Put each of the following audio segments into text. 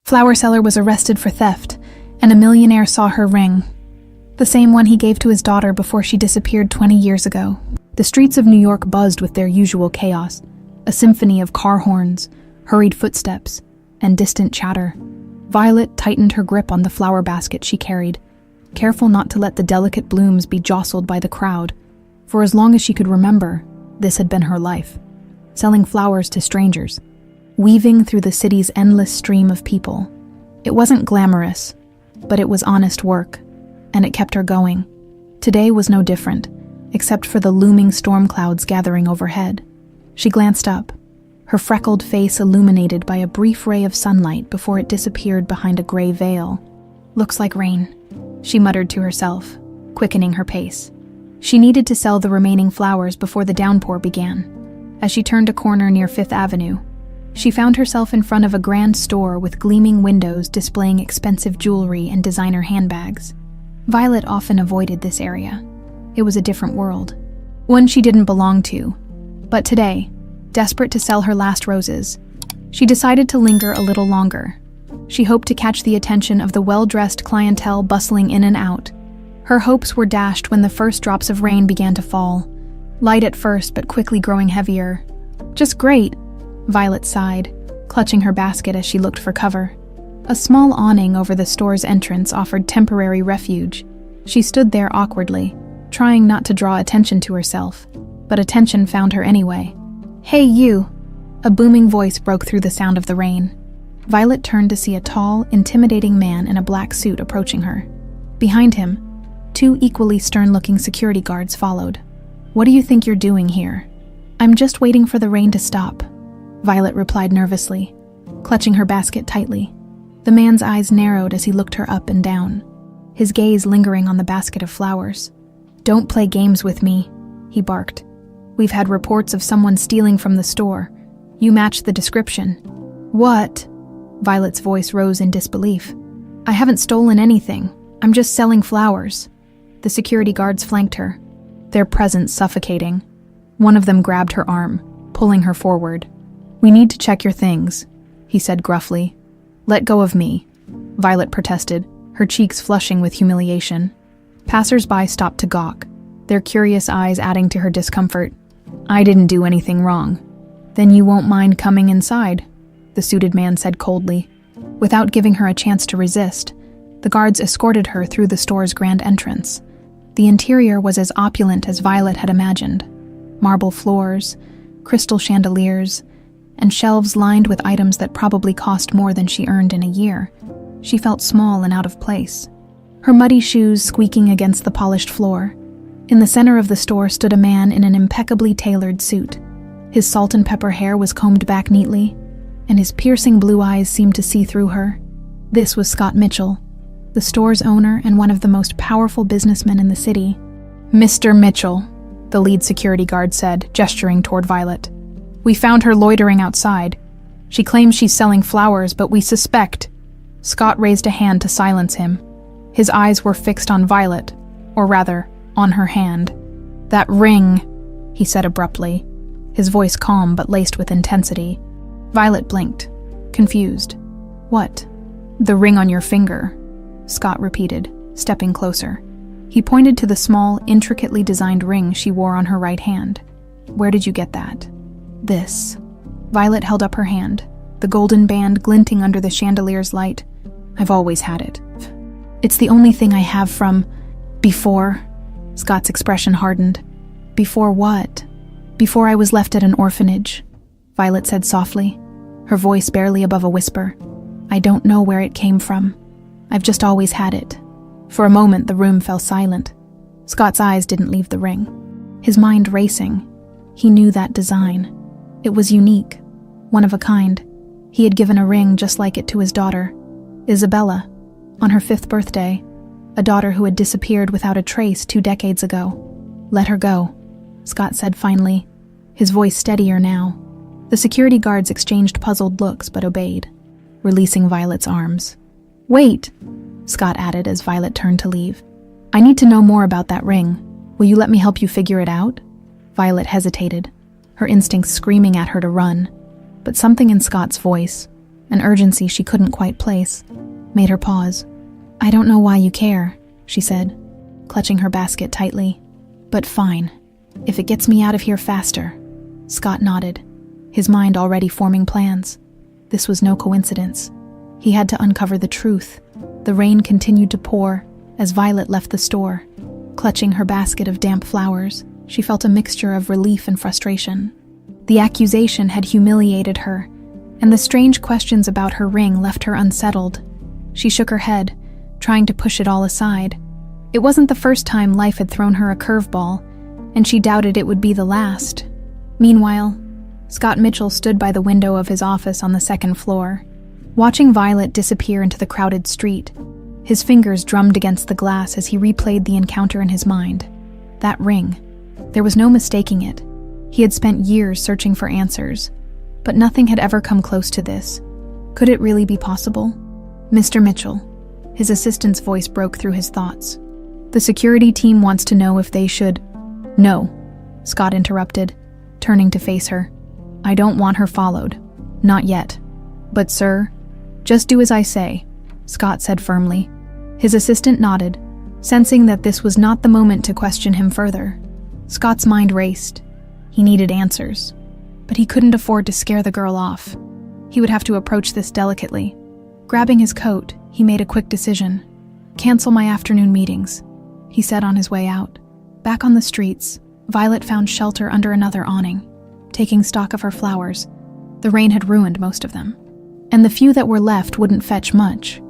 Flower seller was arrested for theft, and a millionaire saw her ring. The same one he gave to his daughter before she disappeared 20 years ago. The streets of New York buzzed with their usual chaos, a symphony of car horns, hurried footsteps, and distant chatter. Violet tightened her grip on the flower basket she carried, careful not to let the delicate blooms be jostled by the crowd. For as long as she could remember, this had been her life, selling flowers to strangers, weaving through the city's endless stream of people. It wasn't glamorous, but it was honest work, and it kept her going. Today was no different, except for the looming storm clouds gathering overhead. She glanced up, her freckled face illuminated by a brief ray of sunlight before it disappeared behind a gray veil. "Looks like rain," she muttered to herself, quickening her pace. She needed to sell the remaining flowers before the downpour began. As she turned a corner near Fifth Avenue, she found herself in front of a grand store with gleaming windows displaying expensive jewelry and designer handbags. Violet often avoided this area. It was a different world, one she didn't belong to. But today, desperate to sell her last roses, she decided to linger a little longer. She hoped to catch the attention of the well-dressed clientele bustling in and out. Her hopes were dashed when the first drops of rain began to fall, light at first but quickly growing heavier. "Just great," Violet sighed, clutching her basket as she looked for cover. A small awning over the store's entrance offered temporary refuge. She stood there awkwardly, trying not to draw attention to herself, but attention found her anyway. "Hey, you!" A booming voice broke through the sound of the rain. Violet turned to see a tall, intimidating man in a black suit approaching her. Behind him, two equally stern-looking security guards followed. "What do you think you're doing here?" "I'm just waiting for the rain to stop," Violet replied nervously, clutching her basket tightly. The man's eyes narrowed as he looked her up and down, his gaze lingering on the basket of flowers. "Don't play games with me," he barked. "We've had reports of someone stealing from the store. You match the description." "What?" Violet's voice rose in disbelief. "I haven't stolen anything. I'm just selling flowers." The security guards flanked her, their presence suffocating. One of them grabbed her arm, pulling her forward. "We need to check your things," he said gruffly. "Let go of me," Violet protested, her cheeks flushing with humiliation. Passers-by stopped to gawk, their curious eyes adding to her discomfort. "I didn't do anything wrong." "Then you won't mind coming inside," the suited man said coldly. Without giving her a chance to resist, the guards escorted her through the store's grand entrance. The interior was as opulent as Violet had imagined. Marble floors, crystal chandeliers, and shelves lined with items that probably cost more than she earned in a year. She felt small and out of place, her muddy shoes squeaking against the polished floor. In the center of the store stood a man in an impeccably tailored suit. His salt and pepper hair was combed back neatly, and his piercing blue eyes seemed to see through her. This was Scott Mitchell, the store's owner and one of the most powerful businessmen in the city. "Mr. Mitchell," the lead security guard said, gesturing toward Violet. "We found her loitering outside. She claims she's selling flowers, but we suspect—" Scott raised a hand to silence him. His eyes were fixed on Violet, or rather, on her hand. "That ring," he said abruptly, his voice calm but laced with intensity. Violet blinked, confused. "What?" "The ring on your finger," Scott repeated, stepping closer. He pointed to the small, intricately designed ring she wore on her right hand. "Where did you get that?" "This." Violet held up her hand, the golden band glinting under the chandelier's light. "I've always had it. It's the only thing I have from before." Scott's expression hardened. "Before what?" "Before I was left at an orphanage," Violet said softly, her voice barely above a whisper. "I don't know where it came from. I've just always had it." For a moment, the room fell silent. Scott's eyes didn't leave the ring, his mind racing. He knew that design. It was unique, one of a kind. He had given a ring just like it to his daughter, Isabella, on her 5th birthday, a daughter who had disappeared without a trace 2 decades ago. "Let her go," Scott said finally, his voice steadier now. The security guards exchanged puzzled looks but obeyed, releasing Violet's arms. "Wait," Scott added as Violet turned to leave. "I need to know more about that ring. Will you let me help you figure it out?" Violet hesitated, her instincts screaming at her to run, but something in Scott's voice, an urgency she couldn't quite place, made her pause. "I don't know why you care," she said, clutching her basket tightly. "But fine, if it gets me out of here faster." Scott nodded, his mind already forming plans. This was no coincidence. He had to uncover the truth. The rain continued to pour as Violet left the store. Clutching her basket of damp flowers, she felt a mixture of relief and frustration. The accusation had humiliated her, and the strange questions about her ring left her unsettled. She shook her head, trying to push it all aside. It wasn't the first time life had thrown her a curveball, and she doubted it would be the last. Meanwhile, Scott Mitchell stood by the window of his office on the second floor, watching Violet disappear into the crowded street. His fingers drummed against the glass as he replayed the encounter in his mind. That ring. There was no mistaking it. He had spent years searching for answers, but nothing had ever come close to this. Could it really be possible? "Mr. Mitchell," his assistant's voice broke through his thoughts. "The security team wants to know if they should—" "No," Scott interrupted, turning to face her. "I don't want her followed. Not yet. But sir, just do as I say," Scott said firmly. His assistant nodded, sensing that this was not the moment to question him further. Scott's mind raced. He needed answers, but he couldn't afford to scare the girl off. He would have to approach this delicately. Grabbing his coat, he made a quick decision. "Cancel my afternoon meetings," he said on his way out. Back on the streets, Violet found shelter under another awning, taking stock of her flowers. The rain had ruined most of them, and the few that were left wouldn't fetch much.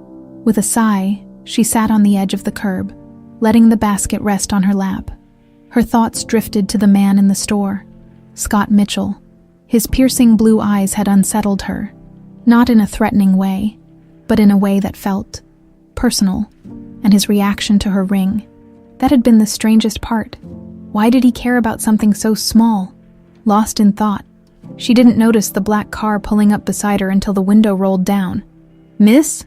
With a sigh, she sat on the edge of the curb, letting the basket rest on her lap. Her thoughts drifted to the man in the store, Scott Mitchell. His piercing blue eyes had unsettled her, not in a threatening way, but in a way that felt personal, and his reaction to her ring. That had been the strangest part. Why did he care about something so small? Lost in thought, she didn't notice the black car pulling up beside her until the window rolled down. "Miss?"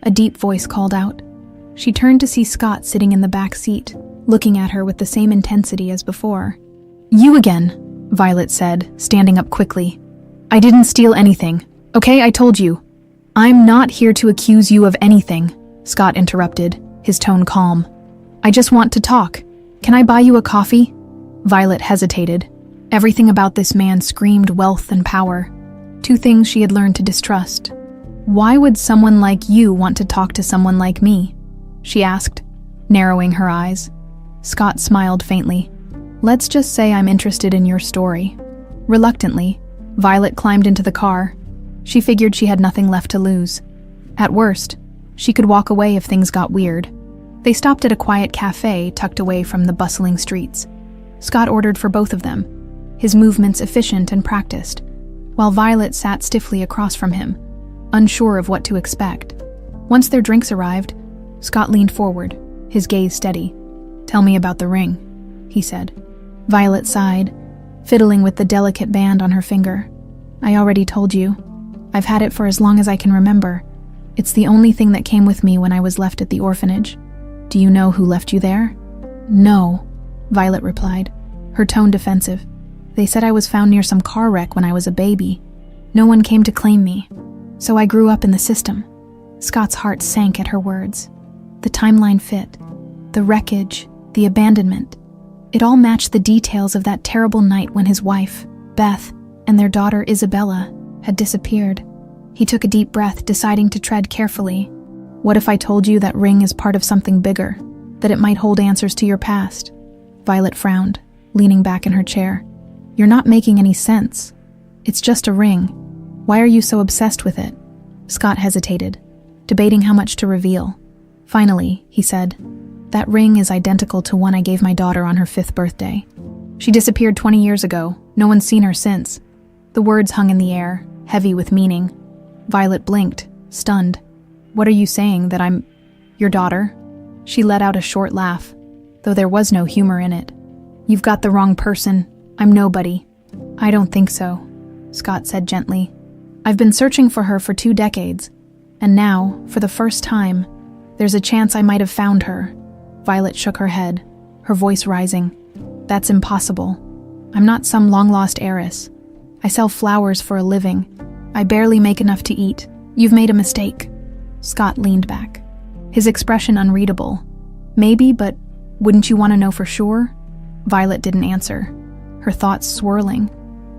a deep voice called out. She turned to see Scott sitting in the back seat, looking at her with the same intensity as before. "You again," Violet said, standing up quickly. "I didn't steal anything, okay? I told you." "I'm not here to accuse you of anything," Scott interrupted, his tone calm. "I just want to talk. Can I buy you a coffee?" Violet hesitated. Everything about this man screamed wealth and power, two things she had learned to distrust. "Why would someone like you want to talk to someone like me?" she asked, narrowing her eyes. Scott smiled faintly. "Let's just say I'm interested in your story." Reluctantly, Violet climbed into the car. She figured she had nothing left to lose. At worst, she could walk away if things got weird. They stopped at a quiet cafe tucked away from the bustling streets. Scott ordered for both of them, his movements efficient and practiced, while Violet sat stiffly across from him, unsure of what to expect. Once their drinks arrived, Scott leaned forward, his gaze steady. "Tell me about the ring," he said. Violet sighed, fiddling with the delicate band on her finger. "I already told you. I've had it for as long as I can remember. It's the only thing that came with me when I was left at the orphanage. Do you know who left you there?" "No," Violet replied, her tone defensive. "They said I was found near some car wreck when I was a baby. No one came to claim me, so I grew up in the system." Scott's heart sank at her words. The timeline fit. The wreckage, the abandonment. It all matched the details of that terrible night when his wife, Beth, and their daughter Isabella had disappeared. He took a deep breath, deciding to tread carefully. "What if I told you that ring is part of something bigger, that it might hold answers to your past?" Violet frowned, leaning back in her chair. "You're not making any sense. It's just a ring. Why are you so obsessed with it?" Scott hesitated, debating how much to reveal. Finally, he said, "That ring is identical to one I gave my daughter on her 5th birthday. She disappeared 20 years ago. No one's seen her since." The words hung in the air, heavy with meaning. Violet blinked, stunned. "What are you saying, that I'm your daughter?" She let out a short laugh, though there was no humor in it. "You've got the wrong person. I'm nobody." "I don't think so," Scott said gently. "I've been searching for her for 2 decades, and now, for the first time, there's a chance I might have found her." Violet shook her head, her voice rising. "That's impossible. I'm not some long-lost heiress. I sell flowers for a living. I barely make enough to eat. You've made a mistake. Scott leaned back, his expression unreadable. Maybe, but wouldn't you want to know for sure? Violet didn't answer, her thoughts swirling.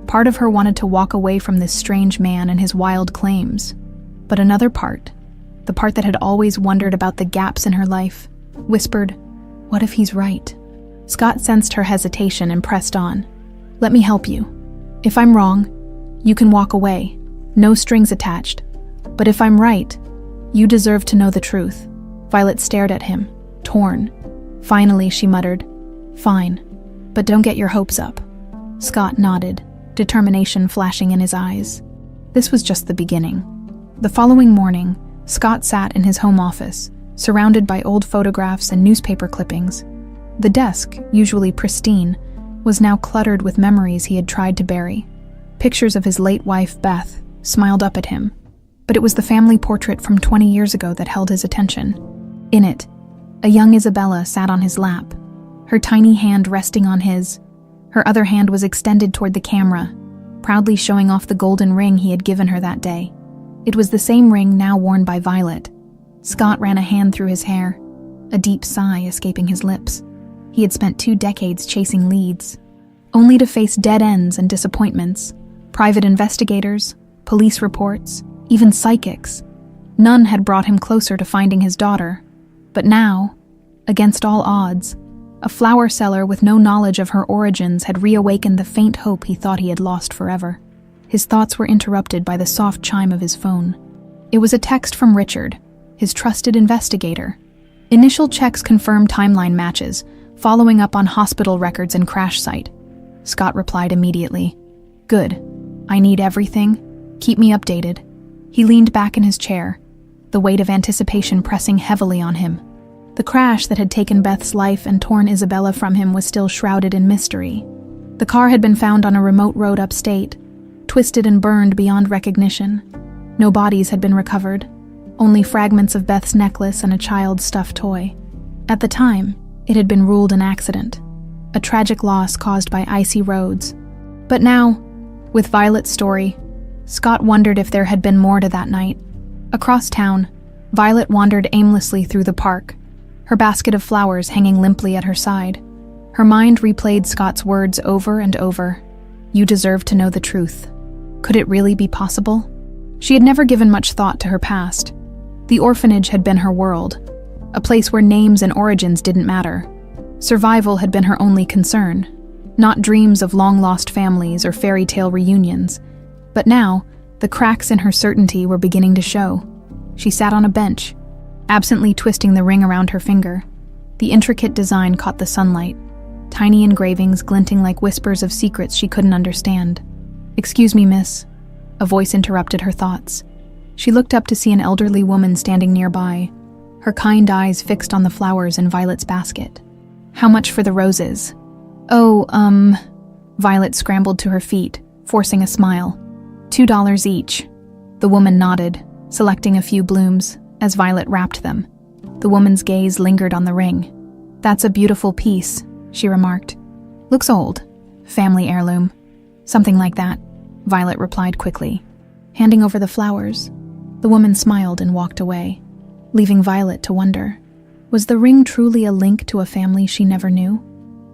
Part of her wanted to walk away from this strange man and his wild claims. But another part, the part that had always wondered about the gaps in her life, whispered, what if he's right? Scott sensed her hesitation and pressed on. Let me help you. If I'm wrong, you can walk away. No strings attached. But if I'm right, you deserve to know the truth. Violet stared at him, torn. Finally, she muttered, fine, but don't get your hopes up. Scott nodded, determination flashing in his eyes. This was just the beginning. The following morning, Scott sat in his home office, surrounded by old photographs and newspaper clippings. The desk, usually pristine, was now cluttered with memories he had tried to bury. Pictures of his late wife, Beth, smiled up at him. But it was the family portrait from 20 years ago that held his attention. In it, a young Isabella sat on his lap, her tiny hand resting on his. Her other hand was extended toward the camera, proudly showing off the golden ring he had given her that day. It was the same ring now worn by Violet. Scott ran a hand through his hair, a deep sigh escaping his lips. He had spent 2 decades chasing leads, only to face dead ends and disappointments. Private investigators, police reports, even psychics. None had brought him closer to finding his daughter. But now, against all odds, a flower seller with no knowledge of her origins had reawakened the faint hope he thought he had lost forever. His thoughts were interrupted by the soft chime of his phone. It was a text from Richard, his trusted investigator. Initial checks confirmed timeline matches, following up on hospital records and crash site. Scott replied immediately. Good. I need everything. Keep me updated. He leaned back in his chair, the weight of anticipation pressing heavily on him. The crash that had taken Beth's life and torn Isabella from him was still shrouded in mystery. The car had been found on a remote road upstate, twisted and burned beyond recognition. No bodies had been recovered, only fragments of Beth's necklace and a child's stuffed toy. At the time, it had been ruled an accident, a tragic loss caused by icy roads. But now, with Violet's story, Scott wondered if there had been more to that night. Across town, Violet wandered aimlessly through the park, her basket of flowers hanging limply at her side. Her mind replayed Scott's words over and over. You deserve to know the truth. Could it really be possible? She had never given much thought to her past. The orphanage had been her world, a place where names and origins didn't matter. Survival had been her only concern, not dreams of long-lost families or fairy tale reunions. But now, the cracks in her certainty were beginning to show. She sat on a bench, absently twisting the ring around her finger. The intricate design caught the sunlight, tiny engravings glinting like whispers of secrets she couldn't understand. Excuse me, miss. A voice interrupted her thoughts. She looked up to see an elderly woman standing nearby, her kind eyes fixed on the flowers in Violet's basket. How much for the roses? Oh, Violet scrambled to her feet, forcing a smile. $2 each. The woman nodded, selecting a few blooms, as Violet wrapped them. The woman's gaze lingered on the ring. That's a beautiful piece, she remarked. Looks old. Family heirloom. Something like that, Violet replied quickly. Handing over the flowers, the woman smiled and walked away, leaving Violet to wonder. Was the ring truly a link to a family she never knew?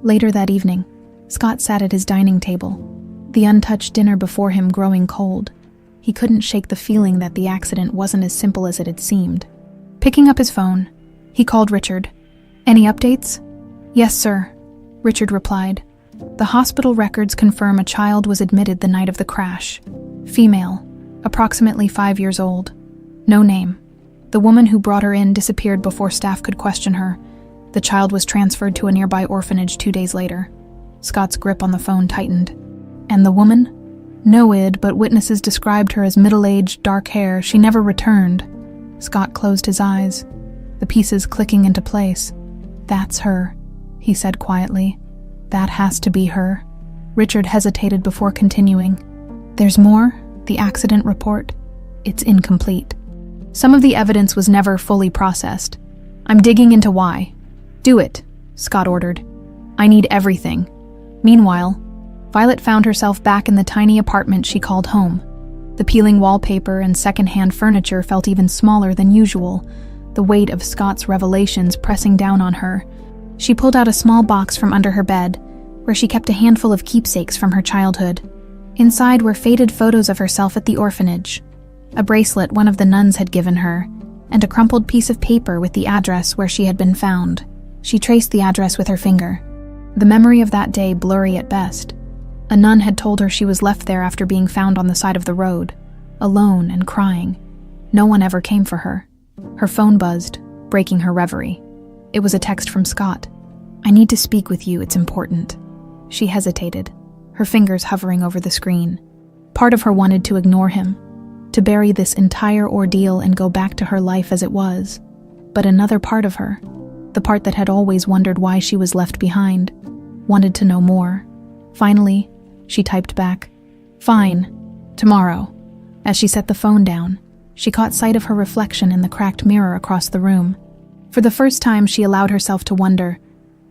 Later that evening, Scott sat at his dining table, the untouched dinner before him growing cold. He couldn't shake the feeling that the accident wasn't as simple as it had seemed. Picking up his phone, he called Richard. Any updates? Yes, sir, Richard replied. The hospital records confirm a child was admitted the night of the crash. Female, approximately 5 years old. No name. The woman who brought her in disappeared before staff could question her. The child was transferred to a nearby orphanage 2 days later. Scott's grip on the phone tightened. And the woman? No id, but witnesses described her as middle-aged, dark hair. She never returned. Scott closed his eyes, the pieces clicking into place. That's her, he said quietly. That has to be her. Richard hesitated before continuing. There's more? The accident report? It's incomplete. Some of the evidence was never fully processed. I'm digging into why. Do it, Scott ordered. I need everything. Meanwhile, Violet found herself back in the tiny apartment she called home. The peeling wallpaper and second-hand furniture felt even smaller than usual, the weight of Scott's revelations pressing down on her. She pulled out a small box from under her bed, where she kept a handful of keepsakes from her childhood. Inside were faded photos of herself at the orphanage, a bracelet one of the nuns had given her, and a crumpled piece of paper with the address where she had been found. She traced the address with her finger, the memory of that day blurry at best. A nun had told her she was left there after being found on the side of the road, alone and crying. No one ever came for her. Her phone buzzed, breaking her reverie. It was a text from Scott. "I need to speak with you, it's important." She hesitated, her fingers hovering over the screen. Part of her wanted to ignore him, to bury this entire ordeal and go back to her life as it was. But another part of her, the part that had always wondered why she was left behind, wanted to know more. Finally, she typed back, "Fine, tomorrow." As she set the phone down, she caught sight of her reflection in the cracked mirror across the room. For the first time, she allowed herself to wonder,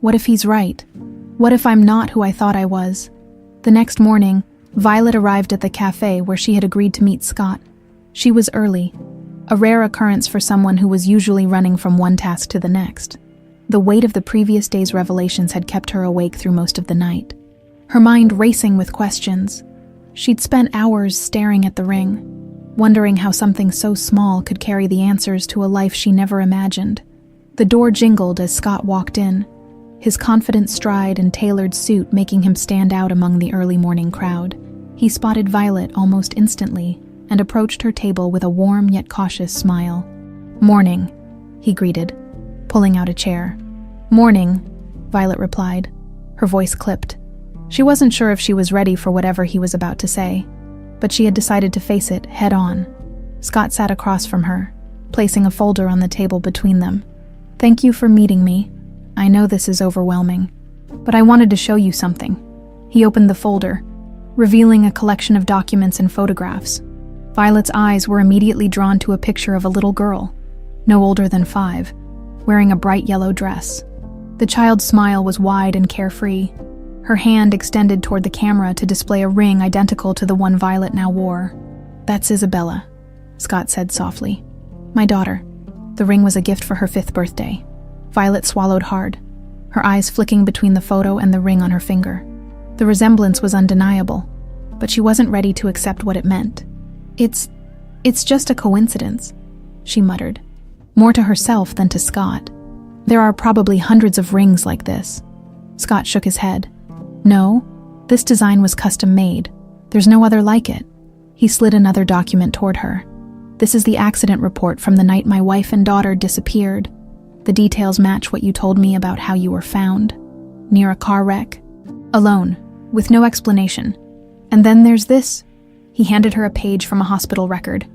what if he's right? What if I'm not who I thought I was? The next morning, Violet arrived at the cafe where she had agreed to meet Scott. She was early, a rare occurrence for someone who was usually running from one task to the next. The weight of the previous day's revelations had kept her awake through most of the night, her mind racing with questions. She'd spent hours staring at the ring, wondering how something so small could carry the answers to a life she never imagined. The door jingled as Scott walked in, his confident stride and tailored suit making him stand out among the early morning crowd. He spotted Violet almost instantly and approached her table with a warm yet cautious smile. "Morning," he greeted, pulling out a chair. "Morning," Violet replied, her voice clipped. She wasn't sure if she was ready for whatever he was about to say, but she had decided to face it head on. Scott sat across from her, placing a folder on the table between them. "Thank you for meeting me. I know this is overwhelming, but I wanted to show you something." He opened the folder, revealing a collection of documents and photographs. Violet's eyes were immediately drawn to a picture of a little girl, no older than 5, wearing a bright yellow dress. The child's smile was wide and carefree, her hand extended toward the camera to display a ring identical to the one Violet now wore. "That's Isabella," Scott said softly. "My daughter. The ring was a gift for her 5th birthday." Violet swallowed hard, her eyes flicking between the photo and the ring on her finger. The resemblance was undeniable, but she wasn't ready to accept what it meant. It's just a coincidence," she muttered, more to herself than to Scott. "There are probably hundreds of rings like this." Scott shook his head. "No, this design was custom-made. There's no other like it." He slid another document toward her. "This is the accident report from the night my wife and daughter disappeared. The details match what you told me about how you were found. Near a car wreck. Alone, with no explanation. And then there's this." He handed her a page from a hospital record.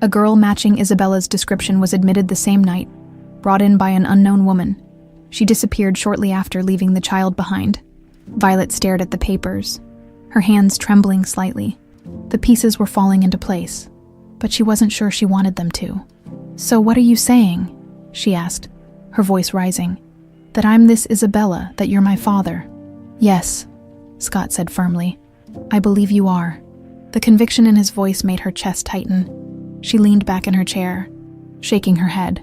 A girl matching Isabella's description was admitted the same night, brought in by an unknown woman. She disappeared shortly after, leaving the child behind. Violet stared at the papers, her hands trembling slightly. The pieces were falling into place, but she wasn't sure she wanted them to. "So what are you saying?" she asked, her voice rising. "That I'm this Isabella, that you're my father?" "Yes," Scott said firmly. "I believe you are." The conviction in his voice made her chest tighten. She leaned back in her chair, shaking her head.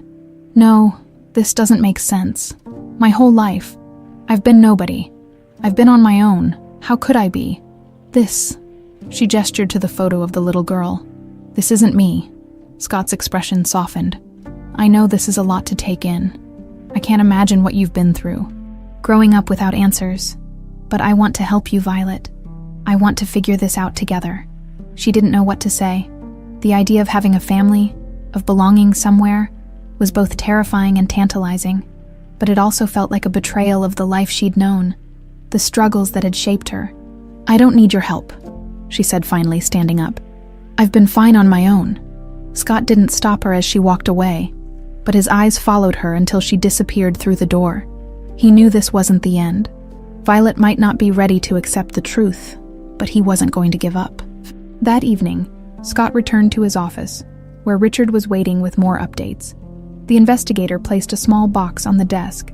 "No, this doesn't make sense. My whole life, I've been nobody. I've been on my own. How could I be? This," she gestured to the photo of the little girl. "This isn't me." Scott's expression softened. "I know this is a lot to take in. I can't imagine what you've been through, growing up without answers. But I want to help you, Violet. I want to figure this out together." She didn't know what to say. The idea of having a family, of belonging somewhere, was both terrifying and tantalizing, but it also felt like a betrayal of the life she'd known, the struggles that had shaped her. "I don't need your help," she said finally, standing up. "I've been fine on my own." Scott didn't stop her as she walked away, but his eyes followed her until she disappeared through the door. He knew this wasn't the end. Violet might not be ready to accept the truth, but he wasn't going to give up. That evening, Scott returned to his office, where Richard was waiting with more updates. The investigator placed a small box on the desk.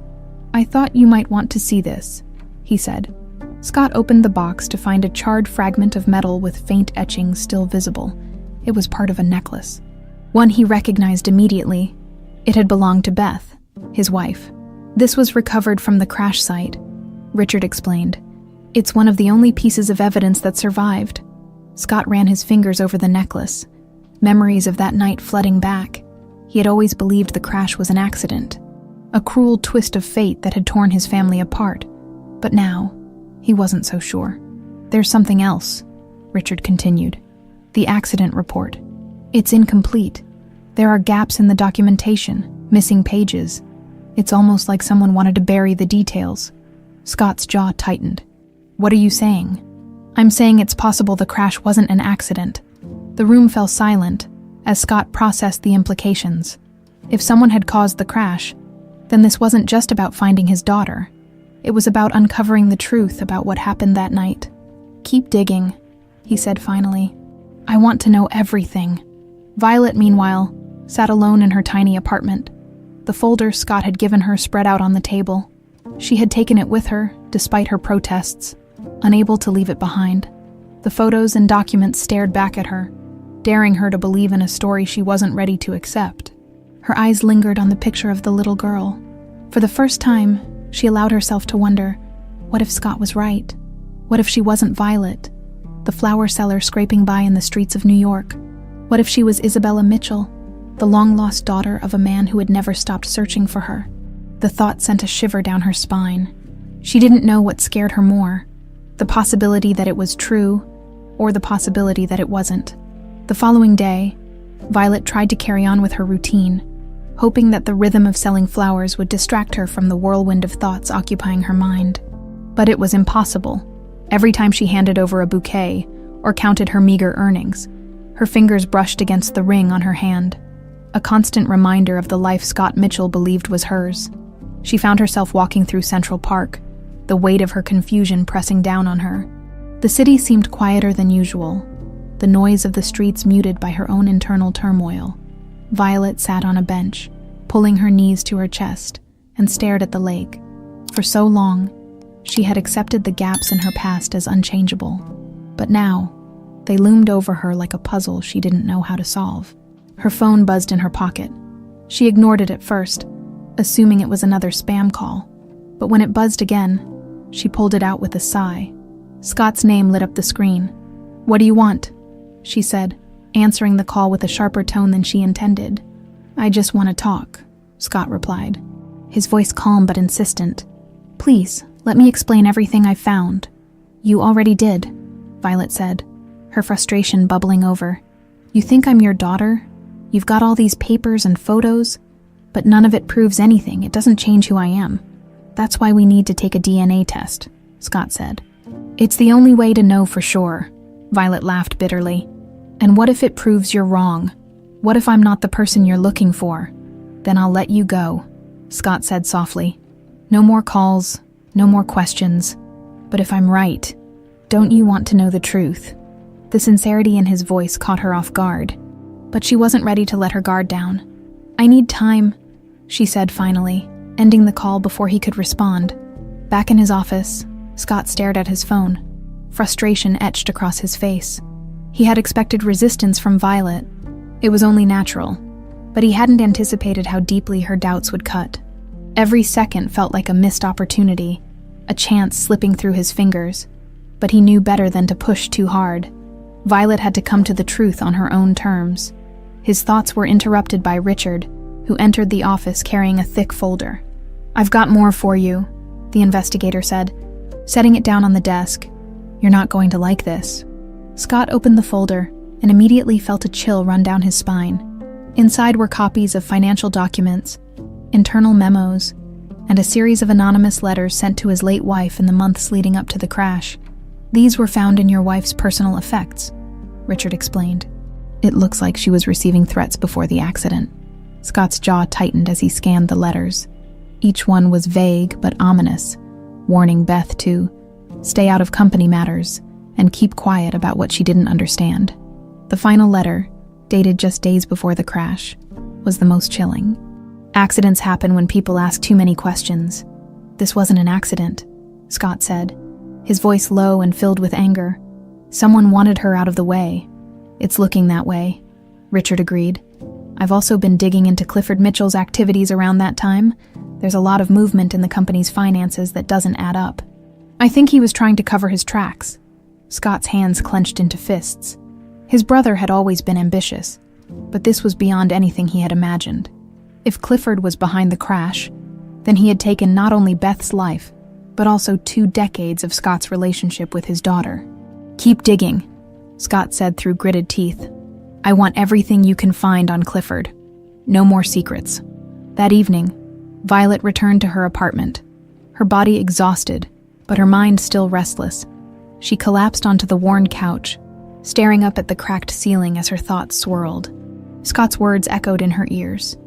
"I thought you might want to see this," he said. Scott opened the box to find a charred fragment of metal with faint etchings still visible. It was part of a necklace. One he recognized immediately. It had belonged to Beth, his wife. This was recovered from the crash site, Richard explained. It's one of the only pieces of evidence that survived. Scott ran his fingers over the necklace, memories of that night flooding back. He had always believed the crash was an accident, a cruel twist of fate that had torn his family apart. But now, he wasn't so sure. There's something else, Richard continued. The accident report. It's incomplete. There are gaps in the documentation, missing pages. It's almost like someone wanted to bury the details. Scott's jaw tightened. What are you saying? I'm saying it's possible the crash wasn't an accident. The room fell silent as Scott processed the implications. If someone had caused the crash, then this wasn't just about finding his daughter. It was about uncovering the truth about what happened that night. Keep digging, he said finally. I want to know everything. Violet, meanwhile, sat alone in her tiny apartment. The folder Scott had given her spread out on the table. She had taken it with her, despite her protests, unable to leave it behind. The photos and documents stared back at her, daring her to believe in a story she wasn't ready to accept. Her eyes lingered on the picture of the little girl. For the first time, she allowed herself to wonder, what if Scott was right? What if she wasn't Violet, the flower seller scraping by in the streets of New York? What if she was Isabella Mitchell, the long-lost daughter of a man who had never stopped searching for her? The thought sent a shiver down her spine. She didn't know what scared her more, the possibility that it was true, or the possibility that it wasn't. The following day, Violet tried to carry on with her routine, hoping that the rhythm of selling flowers would distract her from the whirlwind of thoughts occupying her mind. But it was impossible. Every time she handed over a bouquet or counted her meager earnings, her fingers brushed against the ring on her hand, a constant reminder of the life Scott Mitchell believed was hers. She found herself walking through Central Park, the weight of her confusion pressing down on her. The city seemed quieter than usual, the noise of the streets muted by her own internal turmoil. Violet sat on a bench, pulling her knees to her chest, and stared at the lake. For so long, she had accepted the gaps in her past as unchangeable. But now, they loomed over her like a puzzle she didn't know how to solve. Her phone buzzed in her pocket. She ignored it at first, assuming it was another spam call. But when it buzzed again, she pulled it out with a sigh. Scott's name lit up the screen. "What do you want?" she said, answering the call with a sharper tone than she intended. "I just want to talk," Scott replied, his voice calm but insistent. "Please, let me explain everything I found." "You already did," Violet said, her frustration bubbling over. "You think I'm your daughter? You've got all these papers and photos, but none of it proves anything. It doesn't change who I am. That's why we need to take a DNA test," Scott said. "It's the only way to know for sure," Violet laughed bitterly. "And what if it proves you're wrong? What if I'm not the person you're looking for? Then I'll let you go," Scott said softly. "No more calls, no more questions. But if I'm right, don't you want to know the truth?" The sincerity in his voice caught her off guard, but she wasn't ready to let her guard down. "I need time," she said finally, ending the call before he could respond. Back in his office, Scott stared at his phone. Frustration etched across his face. He had expected resistance from Violet. It was only natural, but he hadn't anticipated how deeply her doubts would cut. Every second felt like a missed opportunity, a chance slipping through his fingers, but he knew better than to push too hard. Violet had to come to the truth on her own terms. His thoughts were interrupted by Richard, who entered the office carrying a thick folder. "I've got more for you," the investigator said, setting it down on the desk. "You're not going to like this." Scott opened the folder and immediately felt a chill run down his spine. Inside were copies of financial documents, internal memos, and a series of anonymous letters sent to his late wife in the months leading up to the crash. "These were found in your wife's personal effects," Richard explained. "It looks like she was receiving threats before the accident." Scott's jaw tightened as he scanned the letters. Each one was vague but ominous, warning Beth to stay out of company matters and keep quiet about what she didn't understand. The final letter, dated just days before the crash, was the most chilling. "Accidents happen when people ask too many questions. This wasn't an accident," Scott said, his voice low and filled with anger. "Someone wanted her out of the way. It's looking that way, Richard agreed. I've also been digging into Clifford Mitchell's activities around that time. There's a lot of movement in the company's finances that doesn't add up. I think he was trying to cover his tracks. Scott's hands clenched into fists. His brother had always been ambitious, but this was beyond anything he had imagined. If Clifford was behind the crash, then he had taken not only Beth's life, but also 2 decades of Scott's relationship with his daughter. Keep digging, Scott said through gritted teeth. I want everything you can find on Clifford. No more secrets. That evening, Violet returned to her apartment, her body exhausted, but her mind still restless. She collapsed onto the worn couch, staring up at the cracked ceiling as her thoughts swirled. Scott's words echoed in her ears.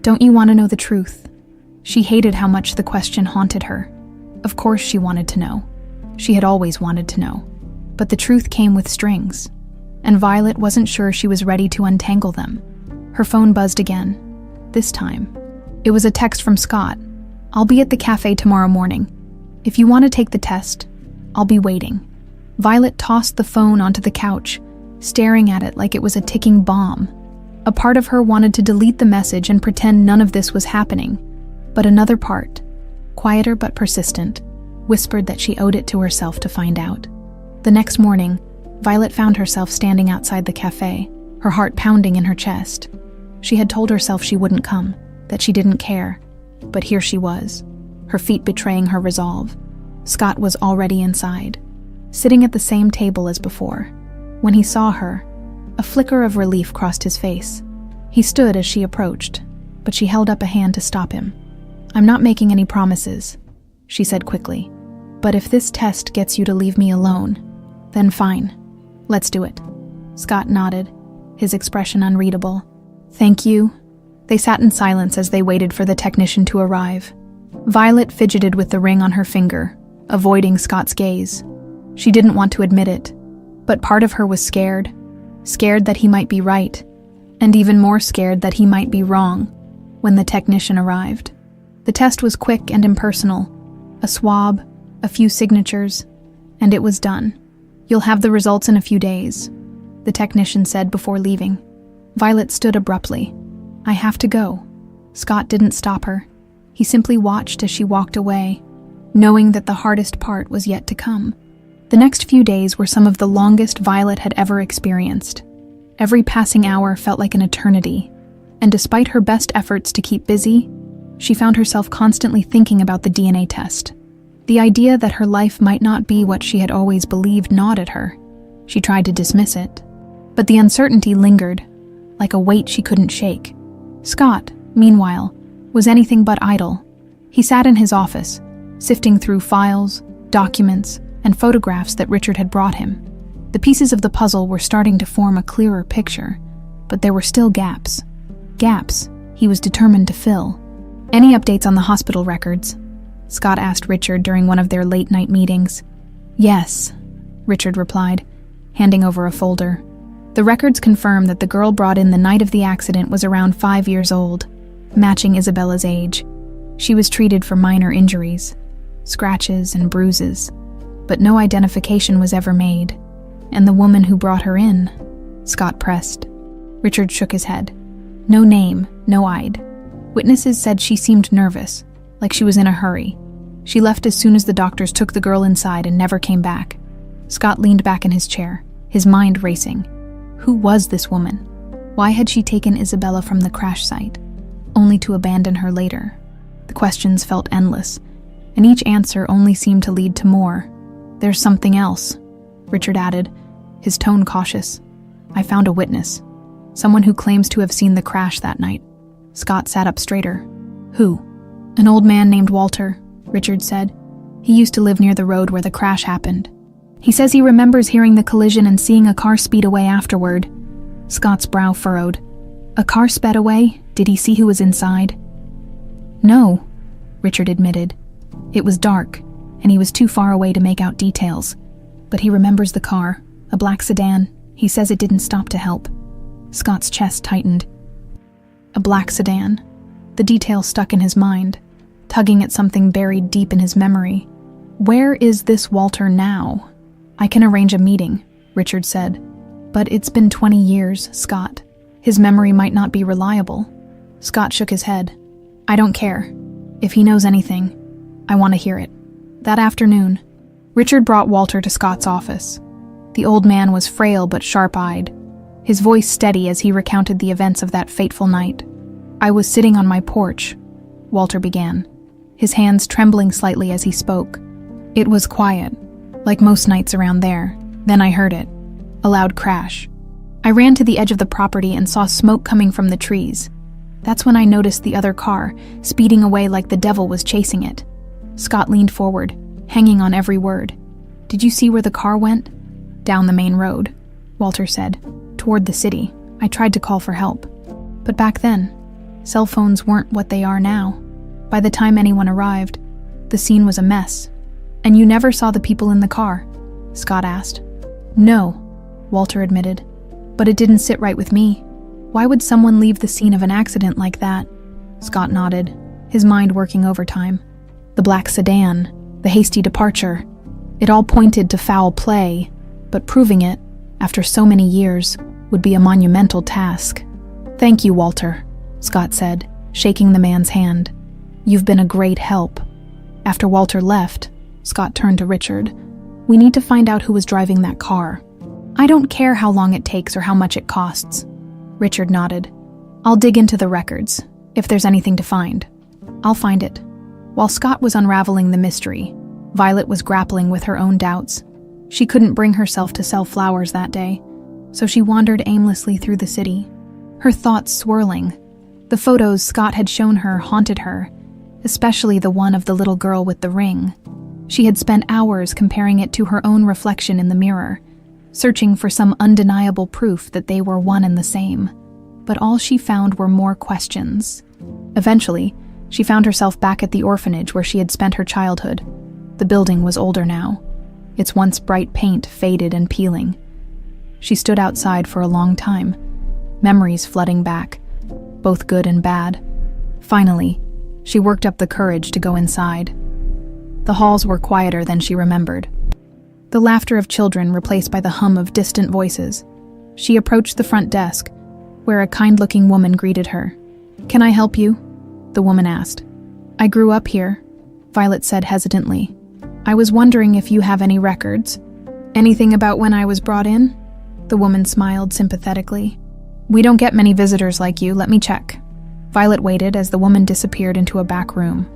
Don't you want to know the truth? She hated how much the question haunted her. Of course she wanted to know. She had always wanted to know. But the truth came with strings, and Violet wasn't sure she was ready to untangle them. Her phone buzzed again. This time, it was a text from Scott. I'll be at the cafe tomorrow morning. If you want to take the test, I'll be waiting. Violet tossed the phone onto the couch, staring at it like it was a ticking bomb. A part of her wanted to delete the message and pretend none of this was happening, but another part, quieter but persistent, whispered that she owed it to herself to find out. The next morning, Violet found herself standing outside the cafe, her heart pounding in her chest. She had told herself she wouldn't come, that she didn't care, but here she was, her feet betraying her resolve. Scott was already inside, sitting at the same table as before. When he saw her, a flicker of relief crossed his face. He stood as she approached, but she held up a hand to stop him. I'm not making any promises, she said quickly, but if this test gets you to leave me alone, then fine. Let's do it. Scott nodded, his expression unreadable. Thank you. They sat in silence as they waited for the technician to arrive. Violet fidgeted with the ring on her finger, avoiding Scott's gaze. She didn't want to admit it, but part of her was scared that he might be right, and even more scared that he might be wrong when the technician arrived. The test was quick and impersonal. A swab, a few signatures, and it was done. You'll have the results in a few days, the technician said before leaving. Violet stood abruptly. I have to go. Scott didn't stop her. He simply watched as she walked away, knowing that the hardest part was yet to come. The next few days were some of the longest Violet had ever experienced. Every passing hour felt like an eternity, and despite her best efforts to keep busy, she found herself constantly thinking about the DNA test. The idea that her life might not be what she had always believed gnawed at her. She tried to dismiss it, but the uncertainty lingered, like a weight she couldn't shake. Scott, meanwhile, was anything but idle. He sat in his office, sifting through files, documents, and photographs that Richard had brought him. The pieces of the puzzle were starting to form a clearer picture, but there were still gaps. Gaps he was determined to fill. Any updates on the hospital records? Scott asked Richard during one of their late-night meetings. Yes, Richard replied, handing over a folder. The records confirm that the girl brought in the night of the accident was around 5 years old, matching Isabella's age. She was treated for minor injuries, scratches and bruises, but no identification was ever made. And the woman who brought her in? Scott pressed. Richard shook his head. No name, no ID. Witnesses said she seemed nervous, like she was in a hurry. She left as soon as the doctors took the girl inside and never came back. Scott leaned back in his chair, his mind racing. Who was this woman? Why had she taken Isabella from the crash site, only to abandon her later? The questions felt endless, and each answer only seemed to lead to more. There's something else, Richard added, his tone cautious. I found a witness, someone who claims to have seen the crash that night. Scott sat up straighter. Who? An old man named Walter, Richard said. He used to live near the road where the crash happened. He says he remembers hearing the collision and seeing a car speed away afterward. Scott's brow furrowed. A car sped away? Did he see who was inside? No, Richard admitted. It was dark, and he was too far away to make out details. But he remembers the car, a black sedan. He says it didn't stop to help. Scott's chest tightened. A black sedan. The detail stuck in his mind, tugging at something buried deep in his memory. Where is this Walter now? I can arrange a meeting, Richard said. But it's been 20 years, Scott. His memory might not be reliable. Scott shook his head. I don't care. If he knows anything, I want to hear it. That afternoon, Richard brought Walter to Scott's office. The old man was frail but sharp-eyed, his voice steady as he recounted the events of that fateful night. I was sitting on my porch, Walter began, his hands trembling slightly as he spoke. It was quiet, like most nights around there. Then I heard it, a loud crash. I ran to the edge of the property and saw smoke coming from the trees. That's when I noticed the other car, speeding away like the devil was chasing it. Scott leaned forward, hanging on every word. Did you see where the car went? Down the main road, Walter said, toward the city. I tried to call for help. But back then, cell phones weren't what they are now. By the time anyone arrived, the scene was a mess. And you never saw the people in the car? Scott asked. No, Walter admitted. But it didn't sit right with me. Why would someone leave the scene of an accident like that? Scott nodded, his mind working overtime. The black sedan, the hasty departure. It all pointed to foul play, but proving it, after so many years, would be a monumental task. Thank you, Walter, Scott said, shaking the man's hand. You've been a great help. After Walter left, Scott turned to Richard. We need to find out who was driving that car. I don't care how long it takes or how much it costs. Richard nodded. I'll dig into the records, if there's anything to find. I'll find it. While Scott was unraveling the mystery, Violet was grappling with her own doubts. She couldn't bring herself to sell flowers that day, so she wandered aimlessly through the city, her thoughts swirling. The photos Scott had shown her haunted her, especially the one of the little girl with the ring. She had spent hours comparing it to her own reflection in the mirror, searching for some undeniable proof that they were one and the same. But all she found were more questions. Eventually, she found herself back at the orphanage where she had spent her childhood. The building was older now, its once bright paint faded and peeling. She stood outside for a long time, memories flooding back, both good and bad. Finally, she worked up the courage to go inside. The halls were quieter than she remembered. The laughter of children replaced by the hum of distant voices. She approached the front desk, where a kind-looking woman greeted her. "Can I help you?" the woman asked. "I grew up here," Violet said hesitantly. "I was wondering if you have any records." "Anything about when I was brought in?" The woman smiled sympathetically. "We don't get many visitors like you, let me check." Violet waited as the woman disappeared into a back room.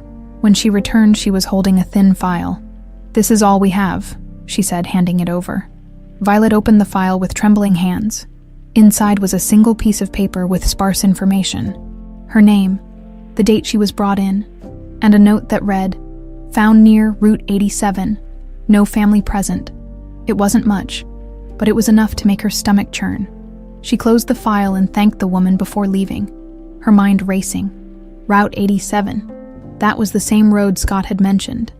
When she returned, she was holding a thin file. "This is all we have," she said, handing it over. Violet opened the file with trembling hands. Inside was a single piece of paper with sparse information. Her name, the date she was brought in, and a note that read, "Found near Route 87. No family present." It wasn't much, but it was enough to make her stomach churn. She closed the file and thanked the woman before leaving, her mind racing. Route 87. That was the same road Scott had mentioned,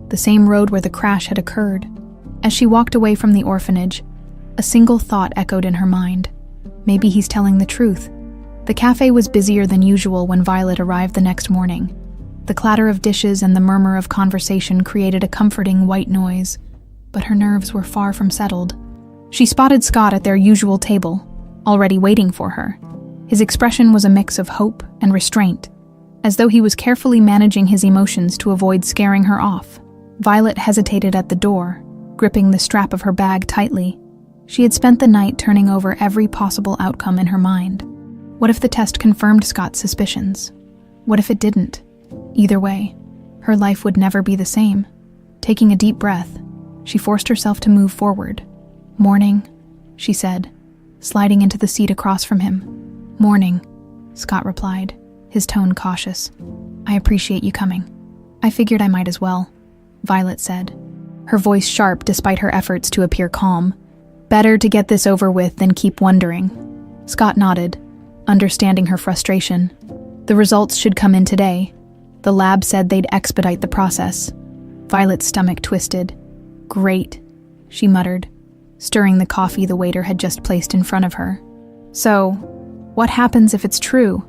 the same road where the crash had occurred. As she walked away from the orphanage, a single thought echoed in her mind. Maybe he's telling the truth. The cafe was busier than usual when Violet arrived the next morning. The clatter of dishes and the murmur of conversation created a comforting white noise, but her nerves were far from settled. She spotted Scott at their usual table, already waiting for her. His expression was a mix of hope and restraint, as though he was carefully managing his emotions to avoid scaring her off. Violet hesitated at the door, gripping the strap of her bag tightly. She had spent the night turning over every possible outcome in her mind. What if the test confirmed Scott's suspicions? What if it didn't? Either way, her life would never be the same. Taking a deep breath, she forced herself to move forward. "Morning," she said, sliding into the seat across from him. "Morning," Scott replied, his tone cautious. "I appreciate you coming." "I figured I might as well," Violet said, her voice sharp despite her efforts to appear calm. "Better to get this over with than keep wondering." Scott nodded, understanding her frustration. The results should come in today. The lab said they'd expedite the process. Violet's stomach twisted. "Great," she muttered, stirring the coffee the waiter had just placed in front of her. "So, what happens if it's true?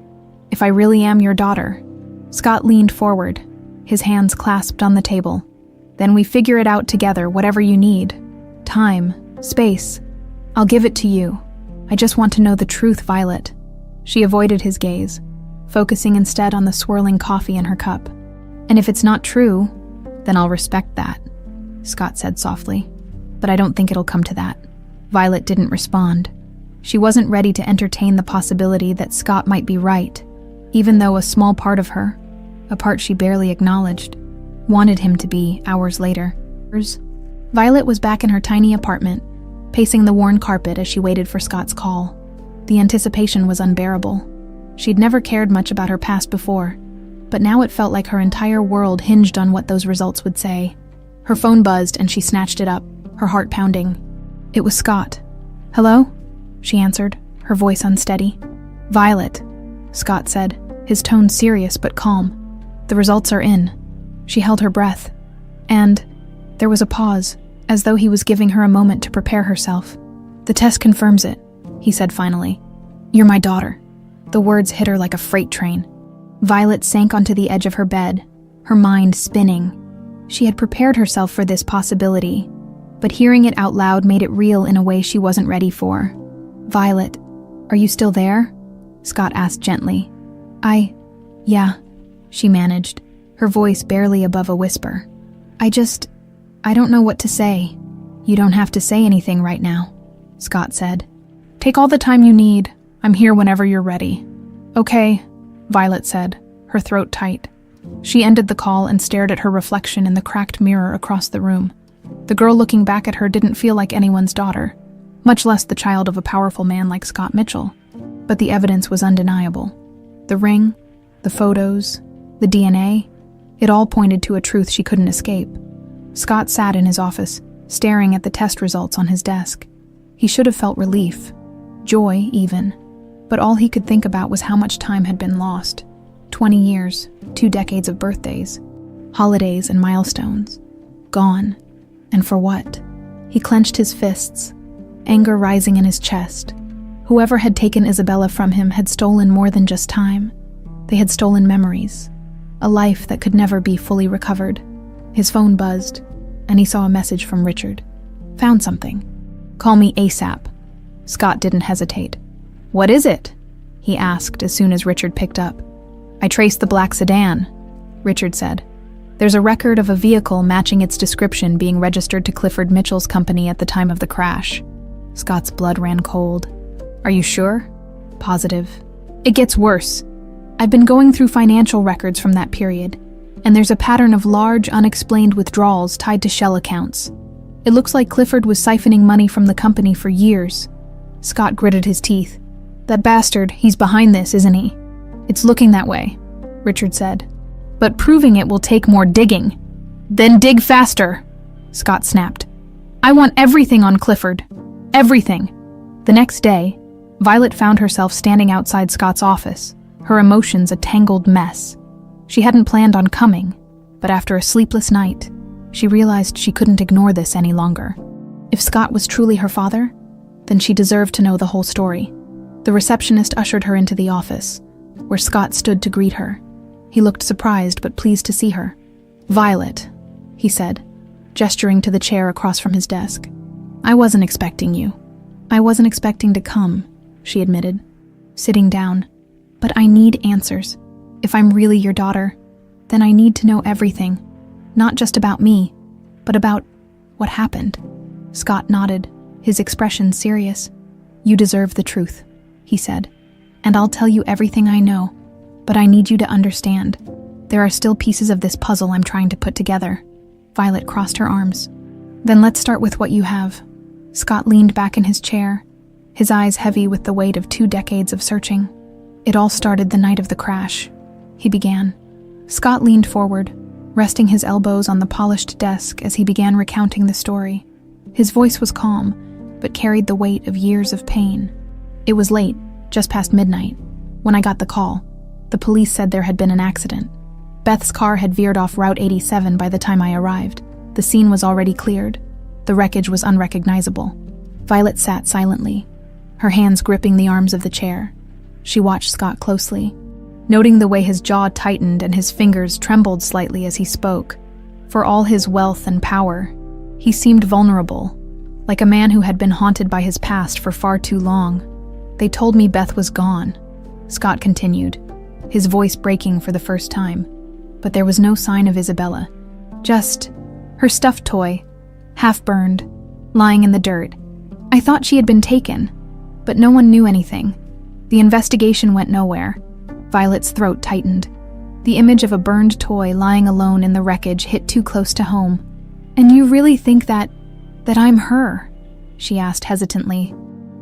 If I really am your daughter?" Scott leaned forward, his hands clasped on the table. "Then we figure it out together, whatever you need. Time, space, I'll give it to you. I just want to know the truth, Violet. She avoided his gaze, focusing instead on the swirling coffee in her cup. And if it's not true, then I'll respect that, Scott said softly. But I don't think it'll come to that. Violet didn't respond. She wasn't ready to entertain the possibility that Scott might be right, even though a small part of her, a part she barely acknowledged, wanted him to be hours later. Violet was back in her tiny apartment, pacing the worn carpet as she waited for Scott's call. The anticipation was unbearable. She'd never cared much about her past before, but now it felt like her entire world hinged on what those results would say. Her phone buzzed and she snatched it up, her heart pounding. It was Scott. "Hello?" she answered, her voice unsteady. "Violet," Scott said, his tone serious but calm. "The results are in." She held her breath, and there was a pause, as though he was giving her a moment to prepare herself. "The test confirms it," he said finally. "You're my daughter." The words hit her like a freight train. Violet sank onto the edge of her bed, her mind spinning. She had prepared herself for this possibility, but hearing it out loud made it real in a way she wasn't ready for. "Violet, are you still there?" Scott asked gently. Yeah," she managed, her voice barely above a whisper. I don't know what to say." "You don't have to say anything right now," Scott said. "Take all the time you need. I'm here whenever you're ready." "Okay," Violet said, her throat tight. She ended the call and stared at her reflection in the cracked mirror across the room. The girl looking back at her didn't feel like anyone's daughter, much less the child of a powerful man like Scott Mitchell. But the evidence was undeniable. The ring, the photos, the DNA, it all pointed to a truth she couldn't escape. Scott sat in his office, staring at the test results on his desk. He should have felt relief, joy even, but all he could think about was how much time had been lost. 20 years, 2 decades of birthdays, holidays and milestones. Gone. And for what? He clenched his fists, anger rising in his chest. Whoever had taken Isabella from him had stolen more than just time. They had stolen memories, a life that could never be fully recovered. His phone buzzed, and he saw a message from Richard. "Found something. Call me ASAP." Scott didn't hesitate. "What is it?" he asked as soon as Richard picked up. "I traced the black sedan," Richard said. "There's a record of a vehicle matching its description being registered to Clifford Mitchell's company at the time of the crash." Scott's blood ran cold. "Are you sure?" "Positive. It gets worse. I've been going through financial records from that period, and there's a pattern of large, unexplained withdrawals tied to shell accounts. It looks like Clifford was siphoning money from the company for years." Scott gritted his teeth. "That bastard, he's behind this, isn't he?" "It's looking that way," Richard said. "But proving it will take more digging." "Then dig faster," Scott snapped. "I want everything on Clifford. Everything." The next day, Violet found herself standing outside Scott's office, her emotions a tangled mess. She hadn't planned on coming, but after a sleepless night, she realized she couldn't ignore this any longer. If Scott was truly her father, then she deserved to know the whole story. The receptionist ushered her into the office, where Scott stood to greet her. He looked surprised but pleased to see her. "Violet," he said, gesturing to the chair across from his desk. "I wasn't expecting you." "I wasn't expecting to come," she admitted, sitting down. "But I need answers. If I'm really your daughter, then I need to know everything. Not just about me, but about what happened." Scott nodded, his expression serious. "You deserve the truth," he said, "and I'll tell you everything I know, but I need you to understand. There are still pieces of this puzzle I'm trying to put together." Violet crossed her arms. "Then let's start with what you have." Scott leaned back in his chair, his eyes heavy with the weight of 2 decades of searching. "It all started the night of the crash," he began. Scott leaned forward, resting his elbows on the polished desk as he began recounting the story. His voice was calm, but carried the weight of years of pain. "It was late, just past midnight, when I got the call. The police said there had been an accident. Beth's car had veered off Route 87 by the time I arrived. The scene was already cleared. The wreckage was unrecognizable." Violet sat silently, her hands gripping the arms of the chair. She watched Scott closely, noting the way his jaw tightened and his fingers trembled slightly as he spoke. For all his wealth and power, he seemed vulnerable, like a man who had been haunted by his past for far too long. They told me Beth was gone, Scott continued, his voice breaking for the first time. But there was no sign of Isabella. Just her stuffed toy, half-burned, lying in the dirt. I thought she had been taken, but no one knew anything. The investigation went nowhere. Violet's throat tightened. The image of a burned toy lying alone in the wreckage hit too close to home. "And you really think that I'm her?" she asked hesitantly.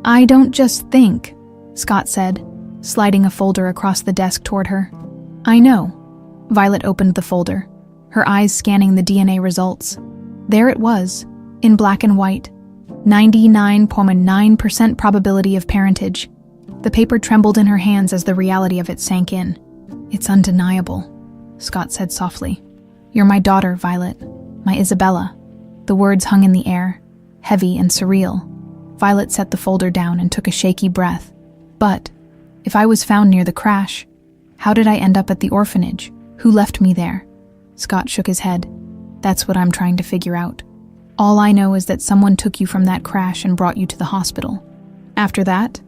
"I don't just think," Scott said, sliding a folder across the desk toward her. "I know." Violet opened the folder, her eyes scanning the DNA results. There it was, in black and white. 99.9% probability of parentage. The paper trembled in her hands as the reality of it sank in. "It's undeniable," Scott said softly. "You're my daughter, Violet. My Isabella." The words hung in the air, heavy and surreal. Violet set the folder down and took a shaky breath. "But if I was found near the crash, how did I end up at the orphanage? Who left me there?" Scott shook his head. "That's what I'm trying to figure out. All I know is that someone took you from that crash and brought you to the hospital. After that,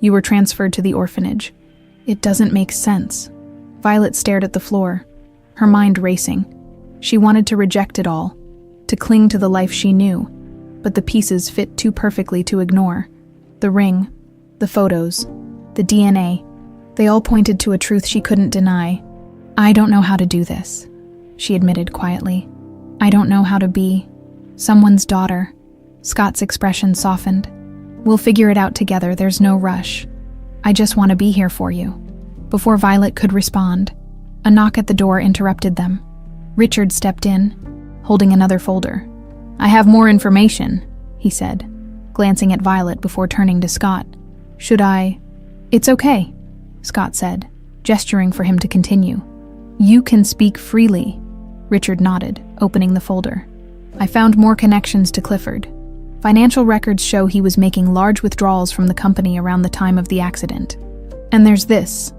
you were transferred to the orphanage. It doesn't make sense." Violet stared at the floor, her mind racing. She wanted to reject it all, to cling to the life she knew, but the pieces fit too perfectly to ignore. The ring, the photos, the DNA, they all pointed to a truth she couldn't deny. "I don't know how to do this," she admitted quietly. "I don't know how to be someone's daughter." Scott's expression softened. "We'll figure it out together, there's no rush. I just want to be here for you." Before Violet could respond, a knock at the door interrupted them. Richard stepped in, holding another folder. "I have more information," he said, glancing at Violet before turning to Scott. "Should I?" "It's okay," Scott said, gesturing for him to continue. "You can speak freely," Richard nodded, opening the folder. "I found more connections to Clifford. Financial records show he was making large withdrawals from the company around the time of the accident. And there's this,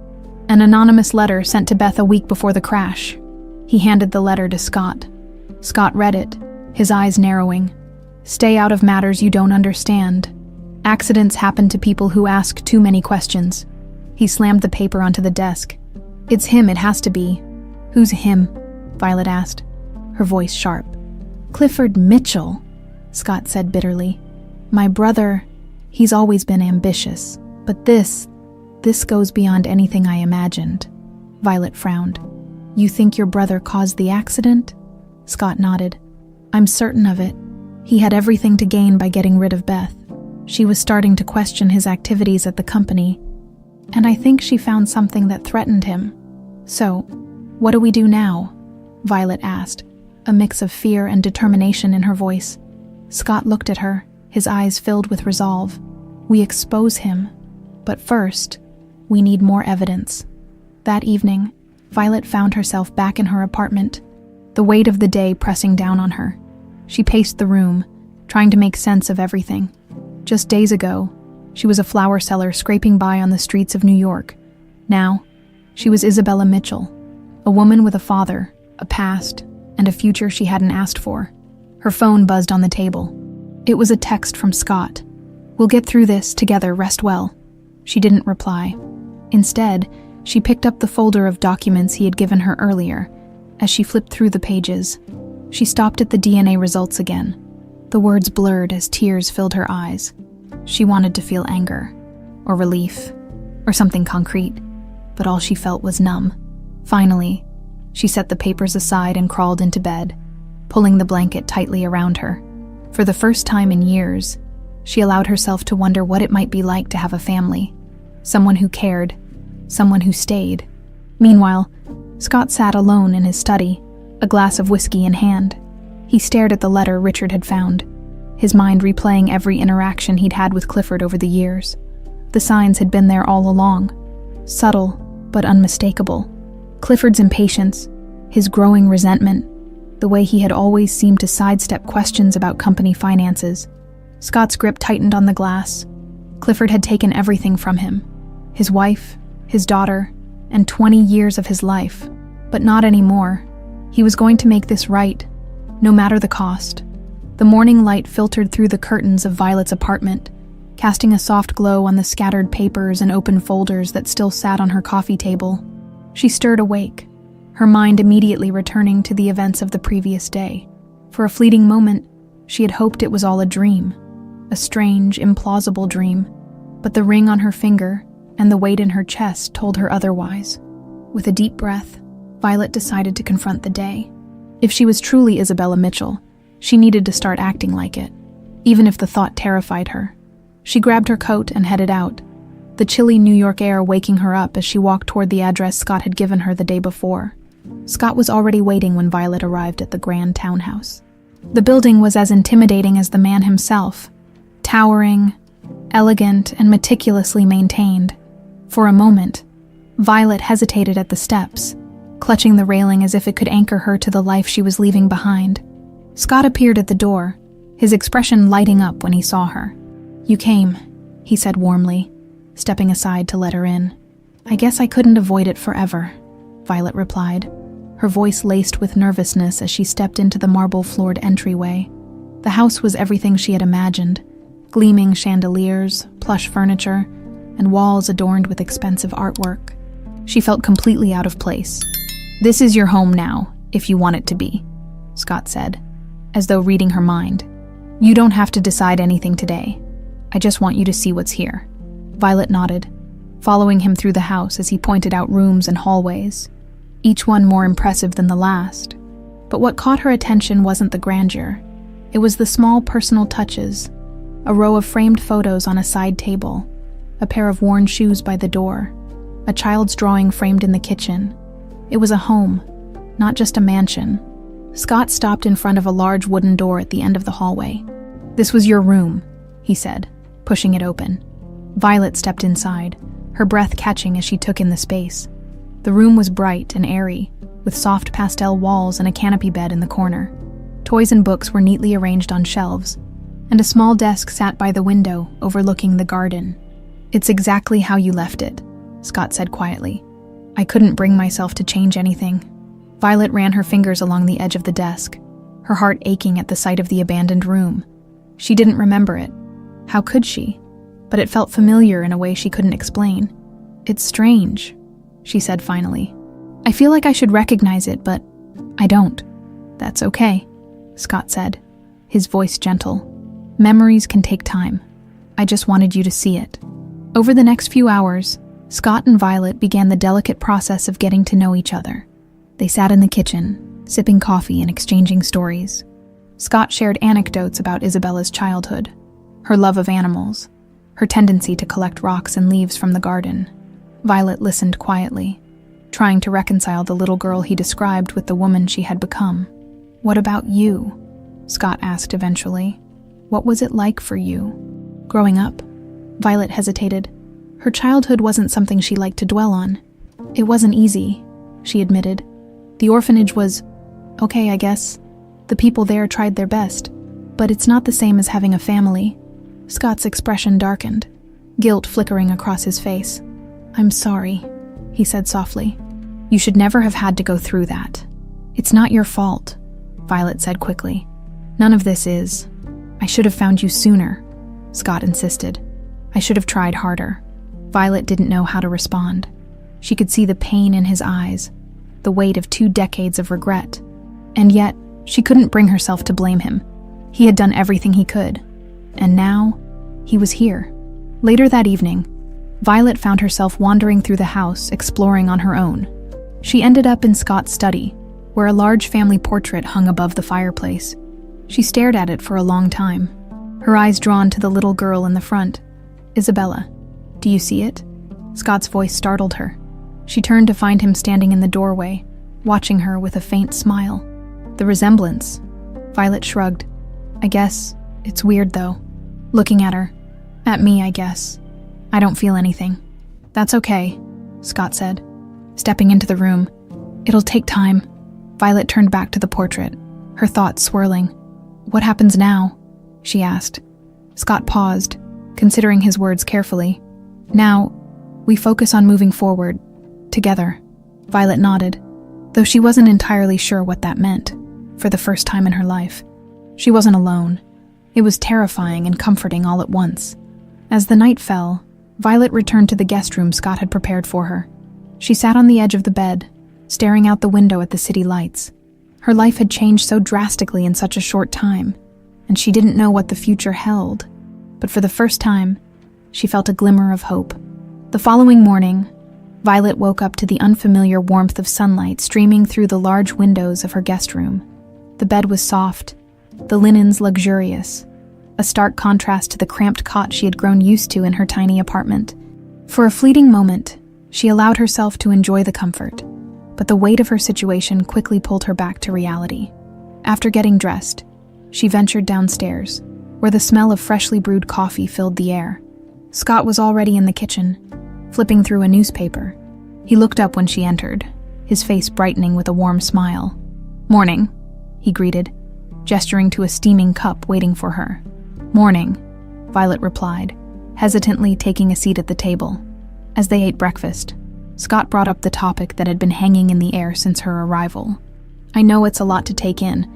an anonymous letter sent to Beth a week before the crash." He handed the letter to Scott. Scott read it, his eyes narrowing. "Stay out of matters you don't understand. Accidents happen to people who ask too many questions." He slammed the paper onto the desk. "It's him, it has to be." "Who's him?" Violet asked, her voice sharp. "Clifford Mitchell," Scott said bitterly. "My brother, he's always been ambitious, but this goes beyond anything I imagined." Violet frowned. "You think your brother caused the accident?" Scott nodded. "I'm certain of it. He had everything to gain by getting rid of Beth. She was starting to question his activities at the company, and I think she found something that threatened him. So, what do we do now?" Violet asked, a mix of fear and determination in her voice. Scott looked at her, his eyes filled with resolve. "We expose him, but first, we need more evidence." That evening, Violet found herself back in her apartment, the weight of the day pressing down on her. She paced the room, trying to make sense of everything. Just days ago, she was a flower seller scraping by on the streets of New York. Now, she was Isabella Mitchell, a woman with a father, a past, and a future she hadn't asked for. Her phone buzzed on the table. It was a text from Scott. "We'll get through this together, rest well." She didn't reply. Instead, she picked up the folder of documents he had given her earlier. As she flipped through the pages, she stopped at the DNA results again. The words blurred as tears filled her eyes. She wanted to feel anger, or relief, or something concrete, but all she felt was numb. Finally, she set the papers aside and crawled into bed, pulling the blanket tightly around her. For the first time in years, she allowed herself to wonder what it might be like to have a family, someone who cared, someone who stayed. Meanwhile, Scott sat alone in his study, a glass of whiskey in hand. He stared at the letter Richard had found, his mind replaying every interaction he'd had with Clifford over the years. The signs had been there all along, subtle but unmistakable. Clifford's impatience, his growing resentment, the way he had always seemed to sidestep questions about company finances. Scott's grip tightened on the glass. Clifford had taken everything from him, his wife, his daughter, and 20 years of his life. But not anymore. He was going to make this right, no matter the cost. The morning light filtered through the curtains of Violet's apartment, casting a soft glow on the scattered papers and open folders that still sat on her coffee table. She stirred awake, her mind immediately returning to the events of the previous day. For a fleeting moment, she had hoped it was all a dream, a strange, implausible dream, but the ring on her finger and the weight in her chest told her otherwise. With a deep breath, Violet decided to confront the day. If she was truly Isabella Mitchell, she needed to start acting like it, even if the thought terrified her. She grabbed her coat and headed out, the chilly New York air waking her up as she walked toward the address Scott had given her the day before. Scott was already waiting when Violet arrived at the grand townhouse. The building was as intimidating as the man himself, towering, elegant, and meticulously maintained. For a moment, Violet hesitated at the steps, clutching the railing as if it could anchor her to the life she was leaving behind. Scott appeared at the door, his expression lighting up when he saw her. "You came," he said warmly, stepping aside to let her in. "I guess I couldn't avoid it forever," Violet replied, her voice laced with nervousness as she stepped into the marble-floored entryway. The house was everything she had imagined: gleaming chandeliers, plush furniture, and walls adorned with expensive artwork. She felt completely out of place. "This is your home now, if you want it to be," Scott said, as though reading her mind. "You don't have to decide anything today. I just want you to see what's here." Violet nodded, following him through the house as he pointed out rooms and hallways, each one more impressive than the last. But what caught her attention wasn't the grandeur. It was the small personal touches: a row of framed photos on a side table, a pair of worn shoes by the door, a child's drawing framed in the kitchen. It was a home, not just a mansion. Scott stopped in front of a large wooden door at the end of the hallway. "This was your room," he said, pushing it open. Violet stepped inside, her breath catching as she took in the space. The room was bright and airy, with soft pastel walls and a canopy bed in the corner. Toys and books were neatly arranged on shelves, and a small desk sat by the window, overlooking the garden. "It's exactly how you left it," Scott said quietly. "I couldn't bring myself to change anything." Violet ran her fingers along the edge of the desk, her heart aching at the sight of the abandoned room. She didn't remember it. How could she? But it felt familiar in a way she couldn't explain. "It's strange," she said finally. "I feel like I should recognize it, but I don't." "That's okay," Scott said, his voice gentle. "Memories can take time. I just wanted you to see it." Over the next few hours, Scott and Violet began the delicate process of getting to know each other. They sat in the kitchen, sipping coffee and exchanging stories. Scott shared anecdotes about Isabella's childhood, her love of animals, her tendency to collect rocks and leaves from the garden. Violet listened quietly, trying to reconcile the little girl he described with the woman she had become. "What about you?" Scott asked eventually. "What was it like for you, growing up?" Violet hesitated. Her childhood wasn't something she liked to dwell on. "It wasn't easy," she admitted. "The orphanage was okay, I guess. The people there tried their best, but it's not the same as having a family." Scott's expression darkened, guilt flickering across his face. "I'm sorry," he said softly. "You should never have had to go through that." "It's not your fault," Violet said quickly. "None of this is. I should have found you sooner," Scott insisted. "I should have tried harder." Violet didn't know how to respond. She could see the pain in his eyes, the weight of 2 decades of regret. And yet, she couldn't bring herself to blame him. He had done everything he could. And now, he was here. Later that evening, Violet found herself wandering through the house, exploring on her own. She ended up in Scott's study, where a large family portrait hung above the fireplace. She stared at it for a long time, her eyes drawn to the little girl in the front. "Isabella, do you see it?" Scott's voice startled her. She turned to find him standing in the doorway, watching her with a faint smile. "The resemblance," Violet shrugged. "I guess it's weird, though. Looking at her. At me, I guess. I don't feel anything." "That's okay," Scott said, stepping into the room. "It'll take time." Violet turned back to the portrait, her thoughts swirling. "What happens now?" she asked. Scott paused, considering his words carefully. "Now, we focus on moving forward, together." Violet nodded, though she wasn't entirely sure what that meant, for the first time in her life. She wasn't alone. It was terrifying and comforting all at once. As the night fell, Violet returned to the guest room Scott had prepared for her. She sat on the edge of the bed, staring out the window at the city lights. Her life had changed so drastically in such a short time, and she didn't know what the future held. But for the first time, she felt a glimmer of hope. The following morning, Violet woke up to the unfamiliar warmth of sunlight streaming through the large windows of her guest room. The bed was soft, the linens luxurious, a stark contrast to the cramped cot she had grown used to in her tiny apartment. For a fleeting moment, she allowed herself to enjoy the comfort, but the weight of her situation quickly pulled her back to reality. After getting dressed, she ventured downstairs, where the smell of freshly brewed coffee filled the air. Scott was already in the kitchen, flipping through a newspaper. He looked up when she entered, his face brightening with a warm smile. "Morning," he greeted, gesturing to a steaming cup waiting for her. "Morning," Violet replied, hesitantly taking a seat at the table. As they ate breakfast, Scott brought up the topic that had been hanging in the air since her arrival. "I know it's a lot to take in,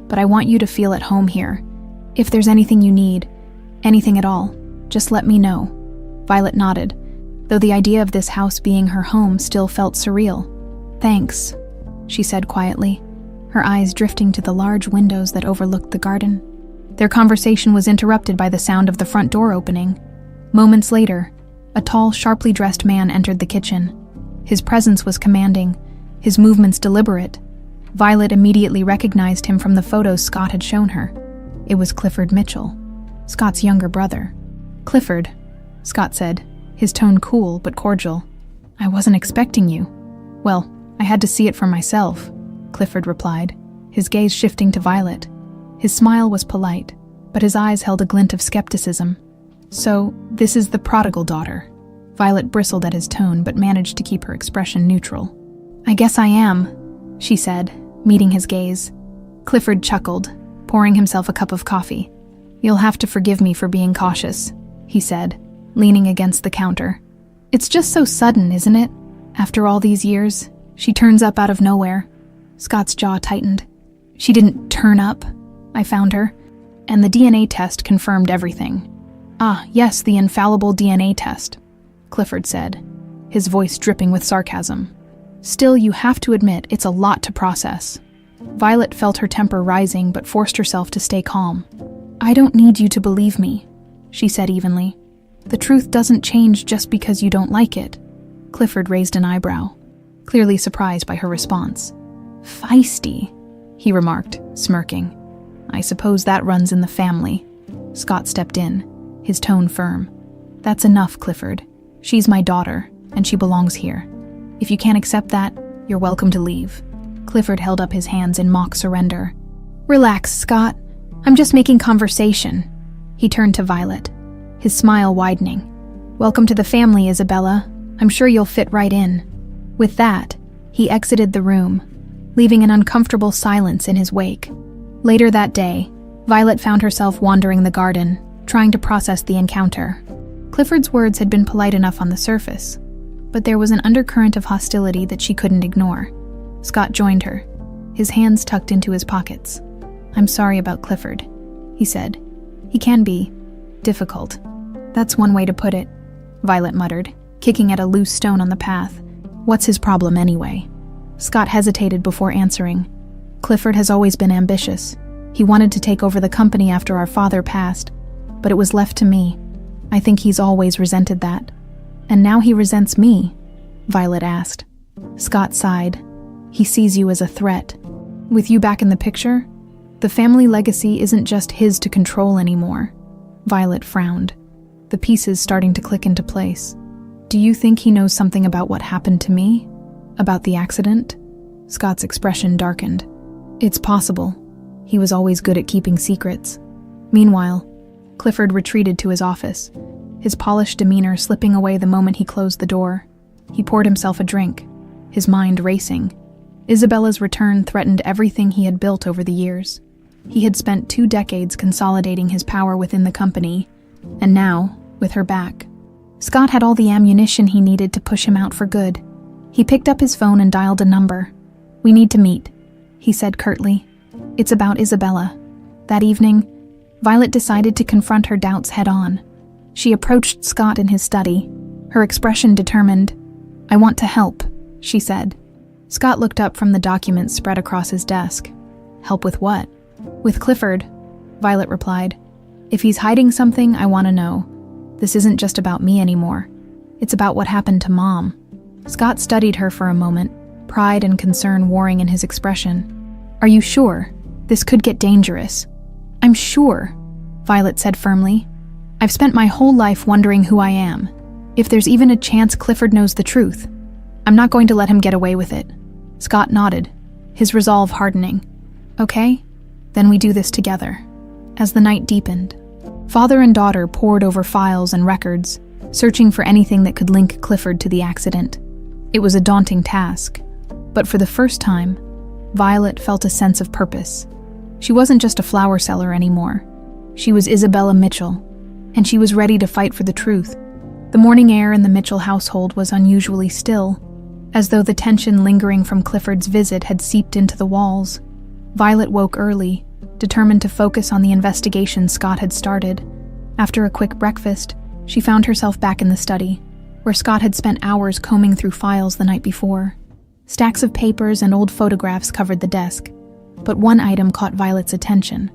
but I want you to feel at home here. If there's anything you need, anything at all, just let me know." Violet nodded, though the idea of this house being her home still felt surreal. "Thanks," she said quietly, her eyes drifting to the large windows that overlooked the garden. Their conversation was interrupted by the sound of the front door opening. Moments later, a tall, sharply dressed man entered the kitchen. His presence was commanding, his movements deliberate. Violet immediately recognized him from the photos Scott had shown her. It was Clifford Mitchell, Scott's younger brother. "Clifford," Scott said, his tone cool but cordial. "I wasn't expecting you." "Well, I had to see it for myself," Clifford replied, his gaze shifting to Violet. His smile was polite, but his eyes held a glint of skepticism. "So, this is the prodigal daughter." Violet bristled at his tone but managed to keep her expression neutral. "I guess I am," she said, meeting his gaze. Clifford chuckled, pouring himself a cup of coffee. "You'll have to forgive me for being cautious," he said, leaning against the counter. "It's just so sudden, isn't it? After all these years, she turns up out of nowhere." Scott's jaw tightened. "She didn't turn up. I found her, and the DNA test confirmed everything." "Ah, yes, the infallible DNA test," Clifford said, his voice dripping with sarcasm. "Still, you have to admit it's a lot to process." Violet felt her temper rising but forced herself to stay calm. "I don't need you to believe me," she said evenly. "The truth doesn't change just because you don't like it." Clifford raised an eyebrow, clearly surprised by her response. "Feisty," he remarked, smirking. "I suppose that runs in the family." Scott stepped in, his tone firm. "That's enough, Clifford. She's my daughter, and she belongs here. If you can't accept that, you're welcome to leave." Clifford held up his hands in mock surrender. "Relax, Scott. I'm just making conversation." He turned to Violet, his smile widening. "Welcome to the family, Isabella. I'm sure you'll fit right in." With that, he exited the room, leaving an uncomfortable silence in his wake. Later that day, Violet found herself wandering the garden, trying to process the encounter. Clifford's words had been polite enough on the surface, but there was an undercurrent of hostility that she couldn't ignore. Scott joined her, his hands tucked into his pockets. "I'm sorry about Clifford," he said. "He can be difficult." "That's one way to put it," Violet muttered, kicking at a loose stone on the path. "What's his problem anyway?" Scott hesitated before answering. "Clifford has always been ambitious. He wanted to take over the company after our father passed, but it was left to me. I think he's always resented that." "And now he resents me?" Violet asked. Scott sighed. "He sees you as a threat. With you back in the picture, the family legacy isn't just his to control anymore." Violet frowned, the pieces starting to click into place. "Do you think he knows something about what happened to me? About the accident?" Scott's expression darkened. "It's possible. He was always good at keeping secrets." Meanwhile, Clifford retreated to his office, his polished demeanor slipping away the moment he closed the door. He poured himself a drink, his mind racing. Isabella's return threatened everything he had built over the years. He had spent 2 decades consolidating his power within the company, and now, with her back, Scott had all the ammunition he needed to push him out for good. He picked up his phone and dialed a number. "We need to meet," he said curtly. "It's about Isabella." That evening, Violet decided to confront her doubts head-on. She approached Scott in his study, her expression determined. "I want to help," she said. Scott looked up from the documents spread across his desk. "Help with what?" "With Clifford," Violet replied. "If he's hiding something, I want to know. This isn't just about me anymore. It's about what happened to Mom." Scott studied her for a moment, pride and concern warring in his expression. "Are you sure? This could get dangerous." "I'm sure," Violet said firmly. "I've spent my whole life wondering who I am. If there's even a chance Clifford knows the truth, I'm not going to let him get away with it." Scott nodded, his resolve hardening. "Okay, then we do this together." As the night deepened, father and daughter pored over files and records, searching for anything that could link Clifford to the accident. It was a daunting task, but for the first time, Violet felt a sense of purpose. She wasn't just a flower seller anymore. She was Isabella Mitchell, and she was ready to fight for the truth. The morning air in the Mitchell household was unusually still, as though the tension lingering from Clifford's visit had seeped into the walls. Violet woke early, determined to focus on the investigation Scott had started. After a quick breakfast, she found herself back in the study, where Scott had spent hours combing through files the night before. Stacks of papers and old photographs covered the desk, but one item caught Violet's attention: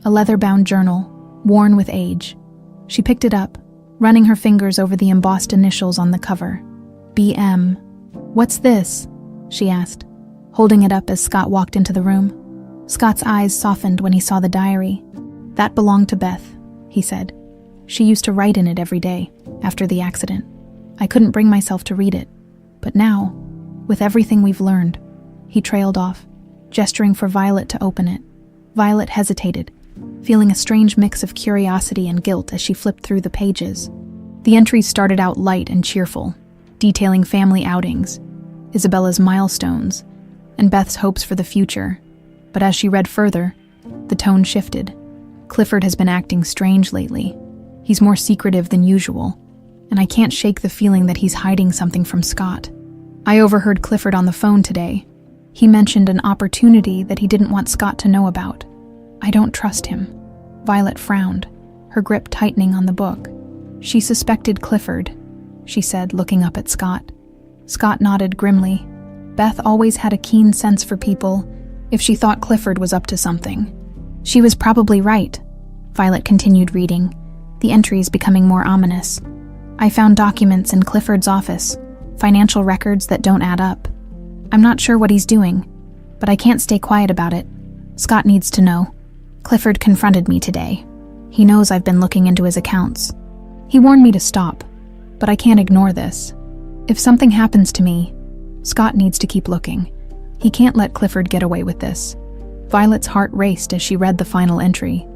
a leather-bound journal, worn with age. She picked it up, running her fingers over the embossed initials on the cover. "BM. "What's this?" she asked, holding it up as Scott walked into the room. Scott's eyes softened when he saw the diary. "That belonged to Beth," he said. "She used to write in it every day, after the accident. I couldn't bring myself to read it. But now, with everything we've learned," he trailed off, gesturing for Violet to open it. Violet hesitated, feeling a strange mix of curiosity and guilt as she flipped through the pages. The entries started out light and cheerful, detailing family outings, Isabella's milestones, and Beth's hopes for the future. But as she read further, the tone shifted. "Clifford has been acting strange lately. He's more secretive than usual, and I can't shake the feeling that he's hiding something from Scott. I overheard Clifford on the phone today. He mentioned an opportunity that he didn't want Scott to know about. I don't trust him." Violet frowned, her grip tightening on the book. "She suspected Clifford," she said, looking up at Scott. Scott nodded grimly. Beth always had a keen sense for people if she thought Clifford was up to something. "She was probably right," Violet continued reading, the entries becoming more ominous. "I found documents in Clifford's office, financial records that don't add up. I'm not sure what he's doing, but I can't stay quiet about it. Scott needs to know. Clifford confronted me today. He knows I've been looking into his accounts. He warned me to stop, but I can't ignore this. If something happens to me, Scott needs to keep looking. He can't let Clifford get away with this." Violet's heart raced as she read the final entry,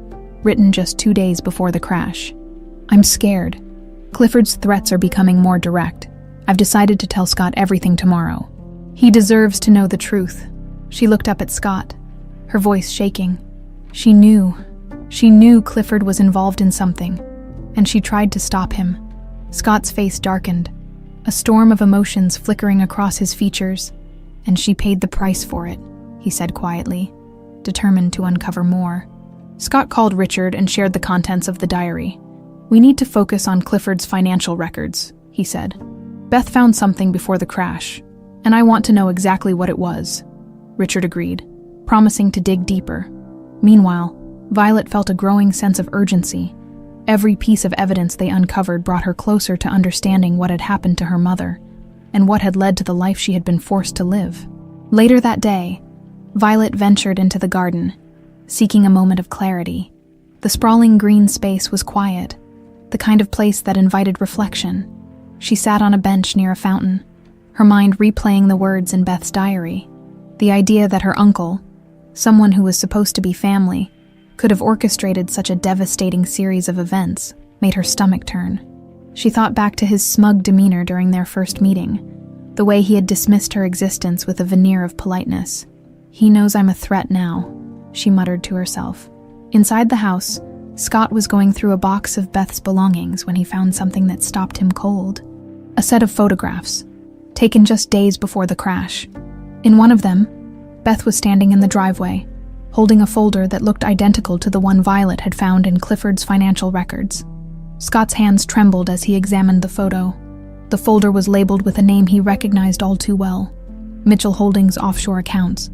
written just 2 days before the crash. "I'm scared. Clifford's threats are becoming more direct. I've decided to tell Scott everything tomorrow. He deserves to know the truth." She looked up at Scott, her voice shaking. She knew Clifford was involved in something, and she tried to stop him. Scott's face darkened, a storm of emotions flickering across his features. "And she paid the price for it," he said quietly, determined to uncover more. Scott called Richard and shared the contents of the diary. "We need to focus on Clifford's financial records," he said. "Beth found something before the crash, and I want to know exactly what it was." Richard agreed, promising to dig deeper. Meanwhile, Violet felt a growing sense of urgency. Every piece of evidence they uncovered brought her closer to understanding what had happened to her mother, and what had led to the life she had been forced to live. Later that day, Violet ventured into the garden, seeking a moment of clarity. The sprawling green space was quiet, the kind of place that invited reflection. She sat on a bench near a fountain, her mind replaying the words in Beth's diary. The idea that her uncle, someone who was supposed to be family, could have orchestrated such a devastating series of events made her stomach turn. She thought back to his smug demeanor during their first meeting, the way he had dismissed her existence with a veneer of politeness. "He knows I'm a threat now," she muttered to herself. Inside the house, Scott was going through a box of Beth's belongings when he found something that stopped him cold. A set of photographs, taken just days before the crash. In one of them, Beth was standing in the driveway, holding a folder that looked identical to the one Violet had found in Clifford's financial records. Scott's hands trembled as he examined the photo. The folder was labeled with a name he recognized all too well: Mitchell Holdings Offshore Accounts.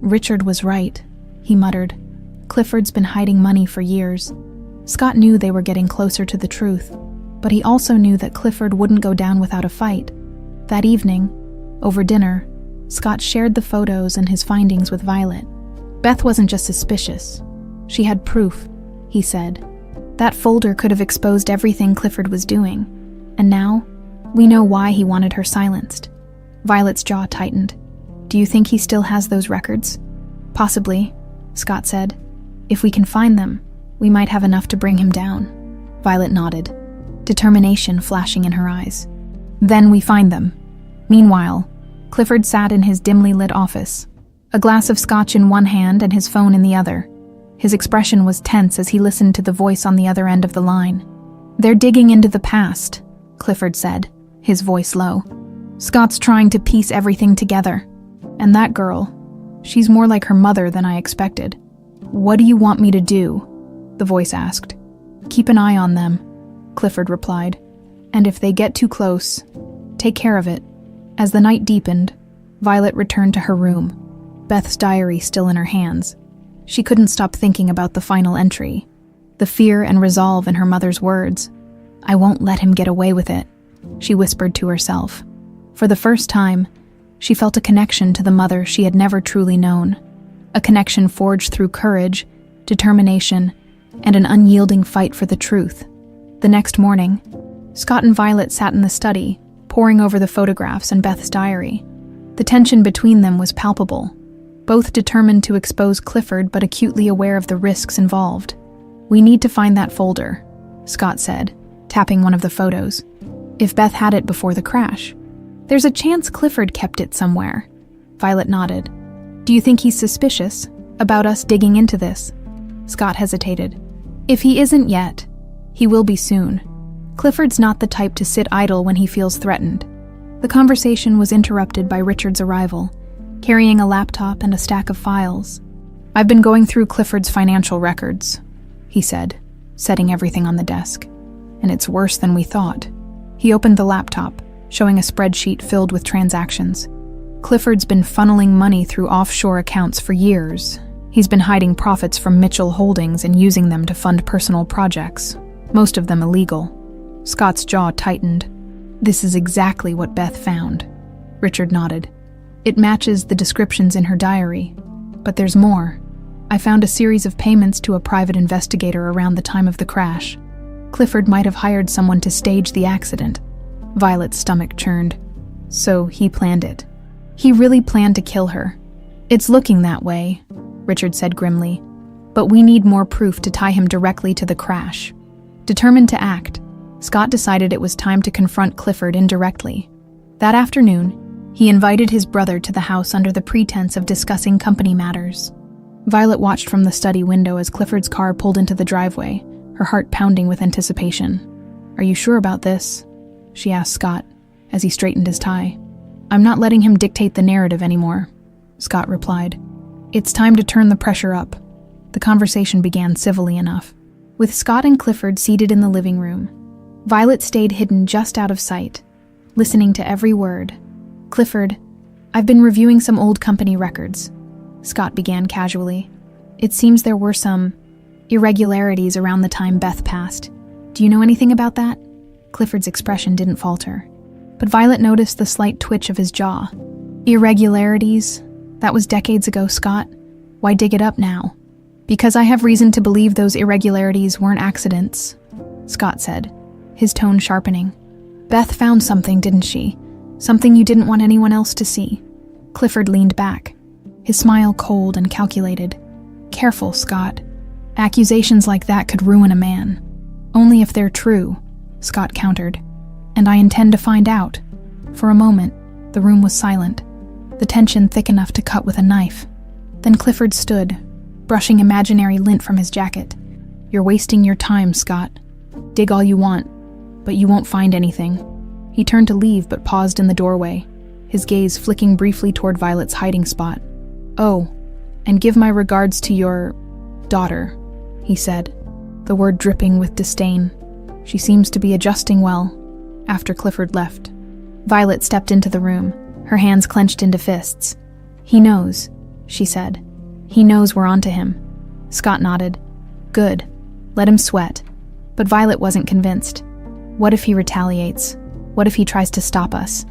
Richard was right, he muttered. Clifford's been hiding money for years. Scott knew they were getting closer to the truth, but he also knew that Clifford wouldn't go down without a fight. That evening, over dinner, Scott shared the photos and his findings with Violet. Beth wasn't just suspicious. She had proof, he said. That folder could have exposed everything Clifford was doing. And now, we know why he wanted her silenced. Violet's jaw tightened. Do you think he still has those records? Possibly, Scott said. If we can find them, we might have enough to bring him down. Violet nodded, determination flashing in her eyes. Then we find them. Meanwhile, Clifford sat in his dimly lit office, a glass of scotch in one hand and his phone in the other. His expression was tense as he listened to the voice on the other end of the line. They're digging into the past, Clifford said, his voice low. Scott's trying to piece everything together. And that girl, she's more like her mother than I expected. What do you want me to do? The voice asked. Keep an eye on them, Clifford replied. And if they get too close, take care of it. As the night deepened, Violet returned to her room, Beth's diary still in her hands. She couldn't stop thinking about the final entry, the fear and resolve in her mother's words. I won't let him get away with it, she whispered to herself. For the first time, she felt a connection to the mother she had never truly known, a connection forged through courage, determination, and an unyielding fight for the truth. The next morning, Scott and Violet sat in the study, poring over the photographs and Beth's diary. The tension between them was palpable, both determined to expose Clifford but acutely aware of the risks involved. We need to find that folder, Scott said, tapping one of the photos. If Beth had it before the crash. There's a chance Clifford kept it somewhere. Violet nodded. Do you think he's suspicious about us digging into this? Scott hesitated. If he isn't yet, he will be soon. Clifford's not the type to sit idle when he feels threatened. The conversation was interrupted by Richard's arrival, carrying a laptop and a stack of files. I've been going through Clifford's financial records, he said, setting everything on the desk. And it's worse than we thought. He opened the laptop, showing a spreadsheet filled with transactions. Clifford's been funneling money through offshore accounts for years. He's been hiding profits from Mitchell Holdings and using them to fund personal projects, most of them illegal. Scott's jaw tightened. This is exactly what Beth found. Richard nodded. It matches the descriptions in her diary. But there's more. I found a series of payments to a private investigator around the time of the crash. Clifford might have hired someone to stage the accident. Violet's stomach churned. So he planned it. He really planned to kill her. It's looking that way, Richard said grimly. But we need more proof to tie him directly to the crash. Determined to act, Scott decided it was time to confront Clifford indirectly. That afternoon, he invited his brother to the house under the pretense of discussing company matters. Violet watched from the study window as Clifford's car pulled into the driveway, her heart pounding with anticipation. Are you sure about this? She asked Scott, as he straightened his tie. I'm not letting him dictate the narrative anymore, Scott replied. It's time to turn the pressure up. The conversation began civilly enough. With Scott and Clifford seated in the living room, Violet stayed hidden just out of sight, listening to every word. Clifford, I've been reviewing some old company records, Scott began casually. It seems there were some irregularities around the time Beth passed. Do you know anything about that? Clifford's expression didn't falter, but Violet noticed the slight twitch of his jaw. Irregularities? That was decades ago, Scott. Why dig it up now? Because I have reason to believe those irregularities weren't accidents, Scott said, his tone sharpening. Beth found something, didn't she? Something you didn't want anyone else to see. Clifford leaned back, his smile cold and calculated. Careful, Scott. Accusations like that could ruin a man. Only if they're true, Scott countered. And I intend to find out. For a moment, the room was silent, the tension thick enough to cut with a knife. Then Clifford stood, brushing imaginary lint from his jacket. You're wasting your time, Scott. Dig all you want, but you won't find anything. He turned to leave but paused in the doorway, his gaze flicking briefly toward Violet's hiding spot. Oh, "And give my regards to your daughter," he said, the word dripping with disdain. "She seems to be adjusting well." After Clifford left, Violet stepped into the room, her hands clenched into fists. "He knows," she said. "He knows we're onto him." Scott nodded. "Good. Let him sweat." But Violet wasn't convinced. "What if he retaliates? What if he tries to stop us?"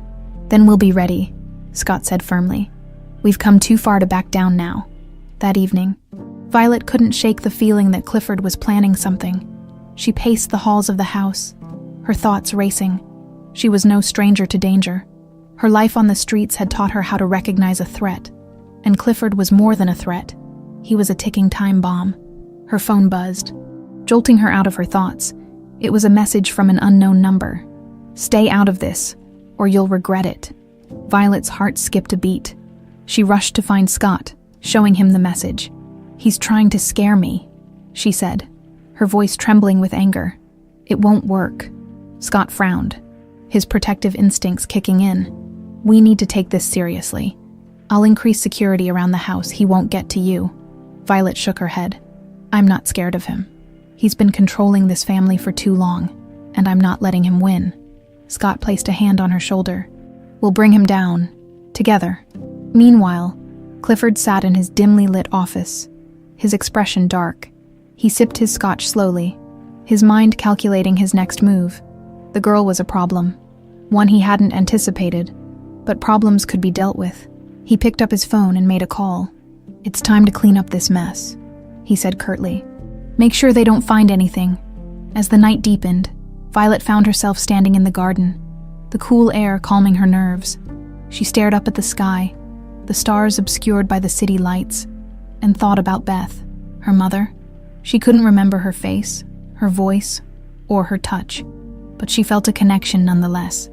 "Then we'll be ready," Scott said firmly. "We've come too far to back down now." That evening, Violet couldn't shake the feeling that Clifford was planning something. She paced the halls of the house, her thoughts racing. She was no stranger to danger. Her life on the streets had taught her how to recognize a threat, and Clifford was more than a threat. He was a ticking time bomb. Her phone buzzed, jolting her out of her thoughts. It was a message from an unknown number. "Stay out of this, or you'll regret it." Violet's heart skipped a beat. She rushed to find Scott, showing him the message. "He's trying to scare me," she said, her voice trembling with anger. "It won't work." Scott frowned, his protective instincts kicking in. "We need to take this seriously. I'll increase security around the house. He won't get to you." Violet shook her head. "I'm not scared of him. He's been controlling this family for too long, and I'm not letting him win." Scott placed a hand on her shoulder. "We'll bring him down, together." Meanwhile, Clifford sat in his dimly lit office, his expression dark. He sipped his scotch slowly, his mind calculating his next move. The girl was a problem, one he hadn't anticipated, but problems could be dealt with. He picked up his phone and made a call. "It's time to clean up this mess," he said curtly. "Make sure they don't find anything." As the night deepened, Violet found herself standing in the garden, the cool air calming her nerves. She stared up at the sky, the stars obscured by the city lights, and thought about Beth, her mother. She couldn't remember her face, her voice, or her touch, but she felt a connection nonetheless.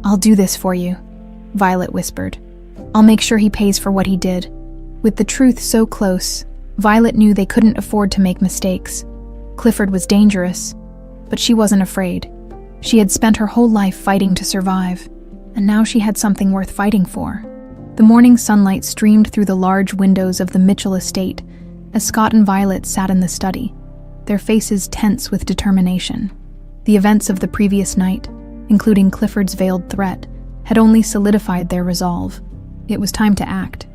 "I'll do this for you," Violet whispered. "I'll make sure he pays for what he did." With the truth so close, Violet knew they couldn't afford to make mistakes. Clifford was dangerous, but she wasn't afraid. She had spent her whole life fighting to survive, and now she had something worth fighting for. The morning sunlight streamed through the large windows of the Mitchell estate as Scott and Violet sat in the study, their faces tense with determination. The events of the previous night, including Clifford's veiled threat, had only solidified their resolve. It was time to act.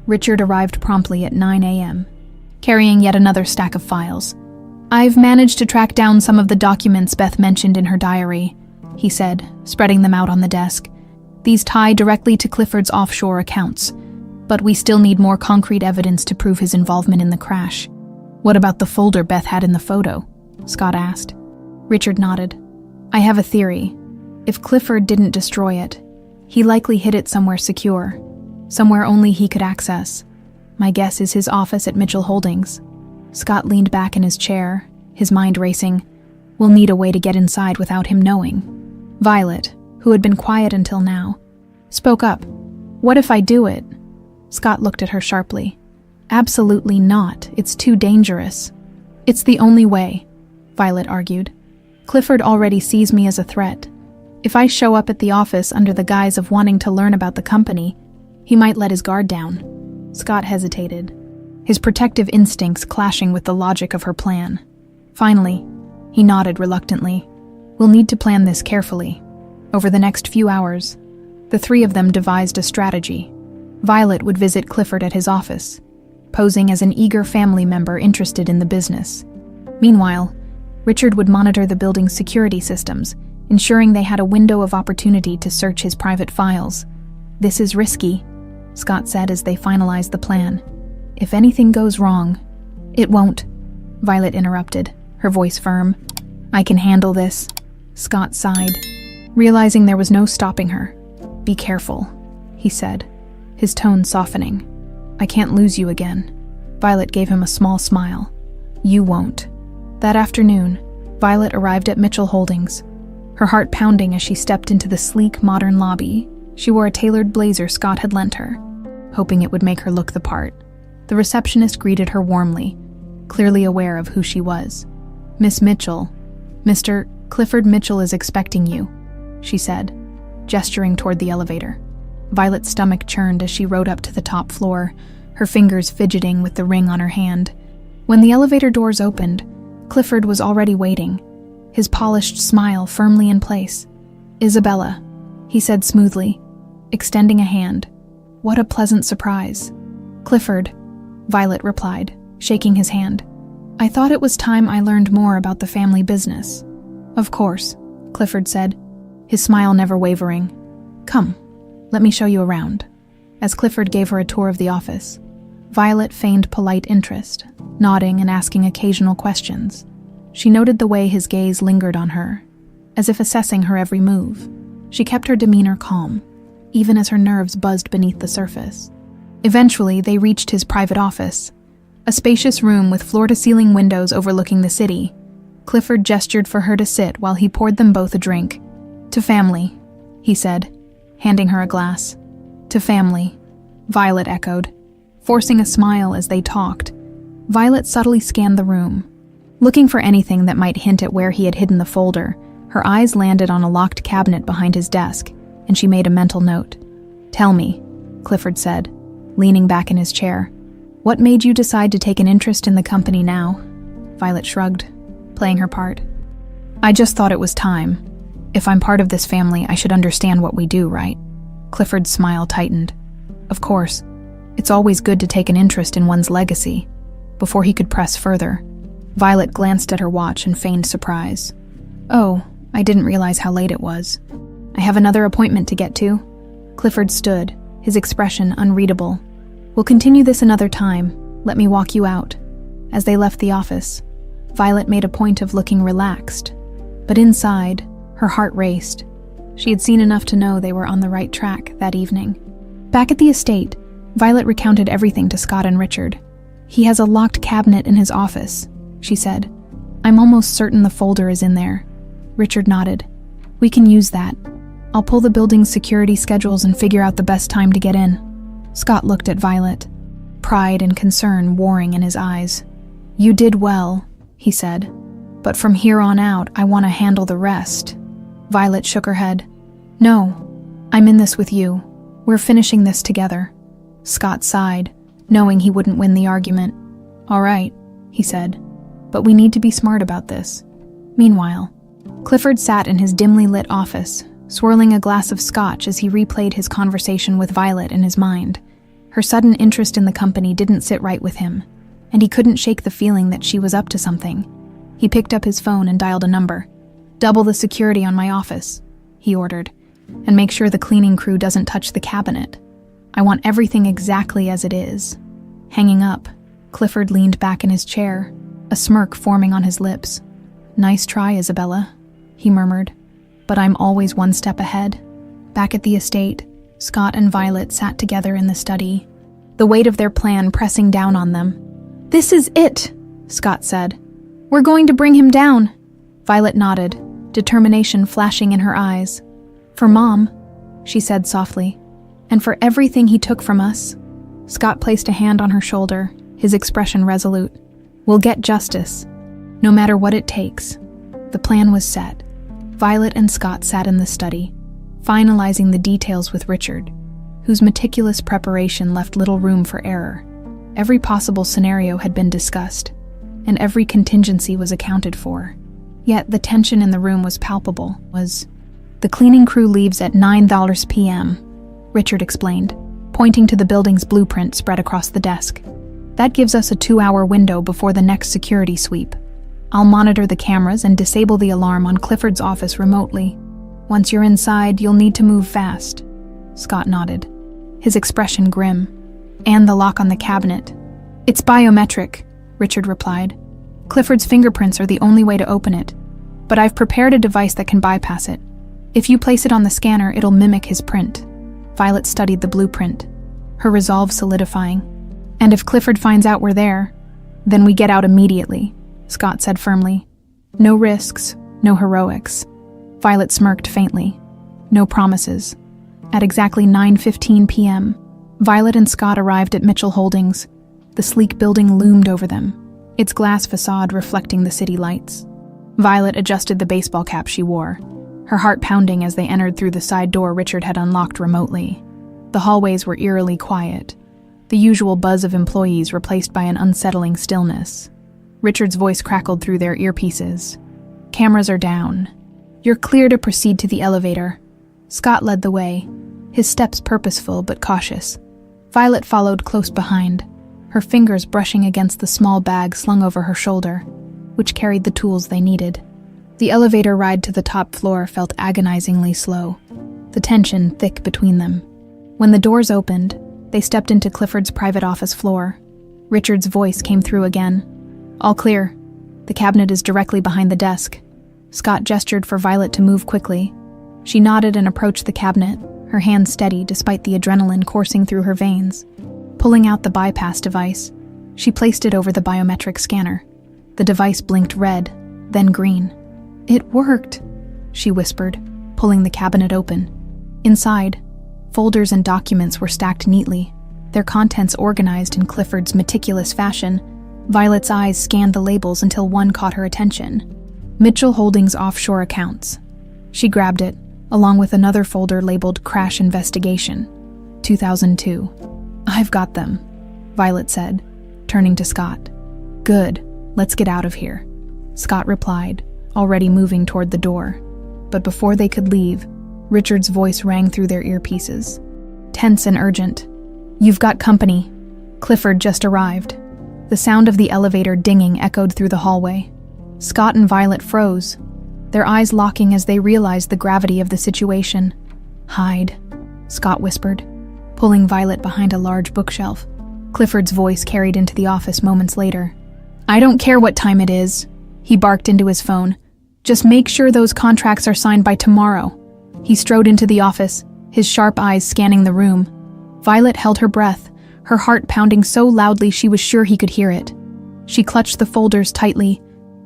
Richard arrived promptly at 9 a.m., carrying yet another stack of files. "I've managed to track down some of the documents Beth mentioned in her diary," he said, spreading them out on the desk. "These tie directly to Clifford's offshore accounts, but we still need more concrete evidence to prove his involvement in the crash." "What about the folder Beth had in the photo?" Scott asked. Richard nodded. "I have a theory. If Clifford didn't destroy it, he likely hid it somewhere secure, somewhere only he could access. My guess is his office at Mitchell Holdings." Scott leaned back in his chair, his mind racing. "We'll need a way to get inside without him knowing." Violet, who had been quiet until now, spoke up. "What if I do it?" Scott looked at her sharply. "Absolutely not. It's too dangerous." "It's the only way," Violet argued. "Clifford already sees me as a threat. If I show up at the office under the guise of wanting to learn about the company, he might let his guard down." Scott hesitated, his protective instincts clashing with the logic of her plan. Finally, he nodded reluctantly. "We'll need to plan this carefully." Over the next few hours, the three of them devised a strategy. Violet would visit Clifford at his office, posing as an eager family member interested in the business. Meanwhile, Richard would monitor the building's security systems, ensuring they had a window of opportunity to search his private files. "This is risky," Scott said as they finalized the plan. "If anything goes wrong—" "It won't," Violet interrupted, her voice firm. "I can handle this." Scott sighed, realizing there was no stopping her. "Be careful," he said, his tone softening. "I can't lose you again." Violet gave him a small smile. "You won't." That afternoon, Violet arrived at Mitchell Holdings, her heart pounding as she stepped into the sleek, modern lobby. She wore a tailored blazer Scott had lent her, hoping it would make her look the part. The receptionist greeted her warmly, clearly aware of who she was. "Miss Mitchell, Mr. Clifford Mitchell is expecting you," she said, gesturing toward the elevator. Violet's stomach churned as she rode up to the top floor, her fingers fidgeting with the ring on her hand. When the elevator doors opened, Clifford was already waiting, his polished smile firmly in place. "Isabella," he said smoothly, extending a hand. "What a pleasant surprise." "Clifford," Violet replied, shaking his hand. "I thought it was time I learned more about the family business." "Of course," Clifford said, his smile never wavering. "Come, let me show you around." As Clifford gave her a tour of the office, Violet feigned polite interest, nodding and asking occasional questions. She noted the way his gaze lingered on her, as if assessing her every move. She kept her demeanor calm, even as her nerves buzzed beneath the surface. Eventually, they reached his private office, a spacious room with floor-to-ceiling windows overlooking the city. Clifford gestured for her to sit while he poured them both a drink. "To family," he said, handing her a glass. "To family," Violet echoed, forcing a smile as they talked. Violet subtly scanned the room, looking for anything that might hint at where he had hidden the folder. Her eyes landed on a locked cabinet behind his desk, and she made a mental note. "Tell me," Clifford said, leaning back in his chair. "What made you decide to take an interest in the company now?" Violet shrugged, playing her part. "I just thought it was time. If I'm part of this family, I should understand what we do, right?" Clifford's smile tightened. "Of course. It's always good to take an interest in one's legacy." Before he could press further, Violet glanced at her watch and feigned surprise. "Oh, I didn't realize how late it was. I have another appointment to get to." Clifford stood, his expression unreadable. "We'll continue this another time. Let me walk you out." As they left the office, Violet made a point of looking relaxed, but inside, her heart raced. She had seen enough to know they were on the right track that evening. Back at the estate, Violet recounted everything to Scott and Richard. "He has a locked cabinet in his office," she said. "I'm almost certain the folder is in there." Richard nodded. "We can use that. I'll pull the building's security schedules and figure out the best time to get in." Scott looked at Violet, pride and concern warring in his eyes. "You did well," he said. "But from here on out, I want to handle the rest." Violet shook her head. "No, I'm in this with you. We're finishing this together." Scott sighed, knowing he wouldn't win the argument. "All right," he said, "but we need to be smart about this." Meanwhile, Clifford sat in his dimly lit office, swirling a glass of scotch as he replayed his conversation with Violet in his mind. Her sudden interest in the company didn't sit right with him, and he couldn't shake the feeling that she was up to something. He picked up his phone and dialed a number. "Double the security on my office," he ordered, "and make sure the cleaning crew doesn't touch the cabinet. I want everything exactly as it is." Hanging up, Clifford leaned back in his chair, a smirk forming on his lips. "Nice try, Isabella," he murmured, "but I'm always one step ahead." Back at the estate, Scott and Violet sat together in the study, the weight of their plan pressing down on them. "This is it," Scott said. "We're going to bring him down." Violet nodded, determination flashing in her eyes. "For Mom," she said softly, "and for everything he took from us." Scott placed a hand on her shoulder, his expression resolute. "We'll get justice, no matter what it takes." The plan was set. Violet and Scott sat in the study, finalizing the details with Richard, whose meticulous preparation left little room for error. Every possible scenario had been discussed, and every contingency was accounted for. Yet the tension in the room was palpable. "The cleaning crew leaves at 9 p.m., Richard explained, pointing to the building's blueprint spread across the desk. "That gives us a 2-hour window before the next security sweep. I'll monitor the cameras and disable the alarm on Clifford's office remotely. Once you're inside, you'll need to move fast." Scott nodded, his expression grim. "And the lock on the cabinet." "It's biometric," Richard replied. "Clifford's fingerprints are the only way to open it, but I've prepared a device that can bypass it. If you place it on the scanner, it'll mimic his print." Violet studied the blueprint, her resolve solidifying. "And if Clifford finds out we're there, then we get out immediately," Scott said firmly. "No risks, no heroics." Violet smirked faintly. "No promises." At exactly 9:15 p.m., Violet and Scott arrived at Mitchell Holdings. The sleek building loomed over them, its glass facade reflecting the city lights. Violet adjusted the baseball cap she wore, her heart pounding as they entered through the side door Richard had unlocked remotely. The hallways were eerily quiet, the usual buzz of employees replaced by an unsettling stillness. Richard's voice crackled through their earpieces. "Cameras are down. You're clear to proceed to the elevator." Scott led the way, his steps purposeful but cautious. Violet followed close behind, her fingers brushing against the small bag slung over her shoulder, which carried the tools they needed. The elevator ride to the top floor felt agonizingly slow, the tension thick between them. When the doors opened, they stepped into Clifford's private office floor. Richard's voice came through again. "All clear. The cabinet is directly behind the desk." Scott gestured for Violet to move quickly. She nodded and approached the cabinet, her hand steady despite the adrenaline coursing through her veins. Pulling out the bypass device, she placed it over the biometric scanner. The device blinked red, then green. "It worked," she whispered, pulling the cabinet open. Inside, folders and documents were stacked neatly, their contents organized in Clifford's meticulous fashion. Violet's eyes scanned the labels until one caught her attention. Mitchell Holdings Offshore Accounts. She grabbed it, along with another folder labeled Crash Investigation, 2002. "I've got them," Violet said, turning to Scott. "Good, let's get out of here," Scott replied, already moving toward the door. But before they could leave, Richard's voice rang through their earpieces. Tense and urgent. "You've got company. Clifford just arrived." The sound of the elevator dinging echoed through the hallway. Scott and Violet froze, their eyes locking as they realized the gravity of the situation. "Hide," Scott whispered, pulling Violet behind a large bookshelf. Clifford's voice carried into the office moments later. "I don't care what time it is," he barked into his phone. "Just make sure those contracts are signed by tomorrow." He strode into the office, his sharp eyes scanning the room. Violet held her breath, her heart pounding so loudly she was sure he could hear it. She clutched the folders tightly,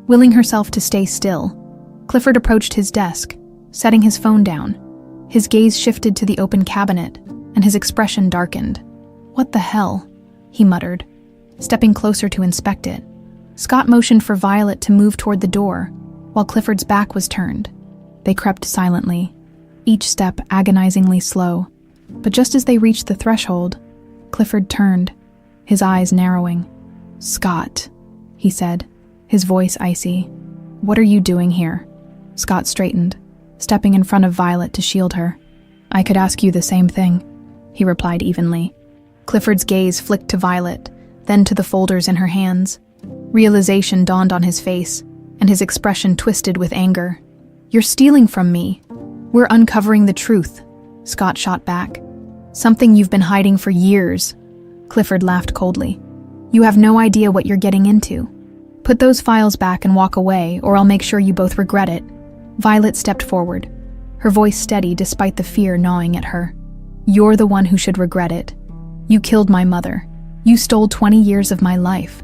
willing herself to stay still. Clifford approached his desk, setting his phone down. His gaze shifted to the open cabinet, and his expression darkened. "What the hell?" he muttered, stepping closer to inspect it. Scott motioned for Violet to move toward the door, while Clifford's back was turned. They crept silently, each step agonizingly slow. But just as they reached the threshold, Clifford turned, his eyes narrowing. "Scott," he said, his voice icy. "What are you doing here?" Scott straightened, stepping in front of Violet to shield her. "I could ask you the same thing," he replied evenly. Clifford's gaze flicked to Violet, then to the folders in her hands. Realization dawned on his face, and his expression twisted with anger. "You're stealing from me. We're uncovering the truth," Scott shot back. "Something you've been hiding for years." Clifford laughed coldly. "You have no idea what you're getting into. Put those files back and walk away, or I'll make sure you both regret it." Violet stepped forward, her voice steady despite the fear gnawing at her. "You're the one who should regret it. You killed my mother. You stole 20 years of my life."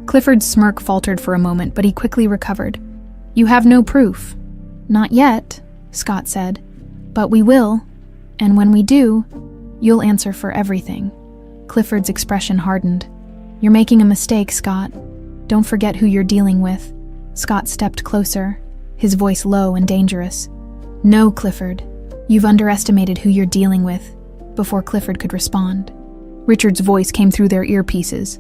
Clifford's smirk faltered for a moment, but he quickly recovered. "You have no proof." "Not yet," Scott said. "But we will. And when we do, you'll answer for everything." Clifford's expression hardened. "You're making a mistake, Scott. Don't forget who you're dealing with." Scott stepped closer, his voice low and dangerous. "No, Clifford. You've underestimated who you're dealing with." Before Clifford could respond, Richard's voice came through their earpieces.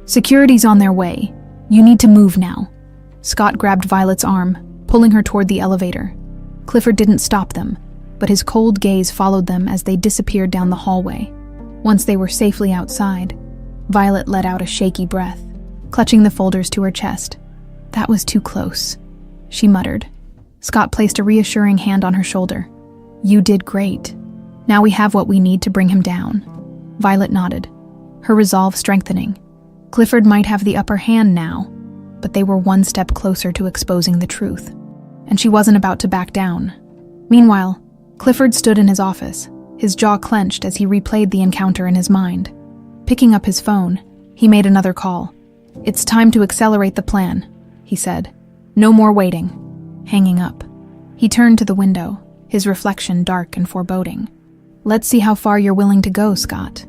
"Security's on their way. You need to move now." Scott grabbed Violet's arm, pulling her toward the elevator. Clifford didn't stop them, but his cold gaze followed them as they disappeared down the hallway. Once they were safely outside, Violet let out a shaky breath, clutching the folders to her chest. "That was too close," she muttered. Scott placed a reassuring hand on her shoulder. "You did great. Now we have what we need to bring him down." Violet nodded, her resolve strengthening. Clifford might have the upper hand now, but they were one step closer to exposing the truth, and she wasn't about to back down. Meanwhile, Clifford stood in his office, his jaw clenched as he replayed the encounter in his mind. Picking up his phone, he made another call. "It's time to accelerate the plan," he said. "No more waiting." Hanging up, he turned to the window, his reflection dark and foreboding. "Let's see how far you're willing to go, Scott."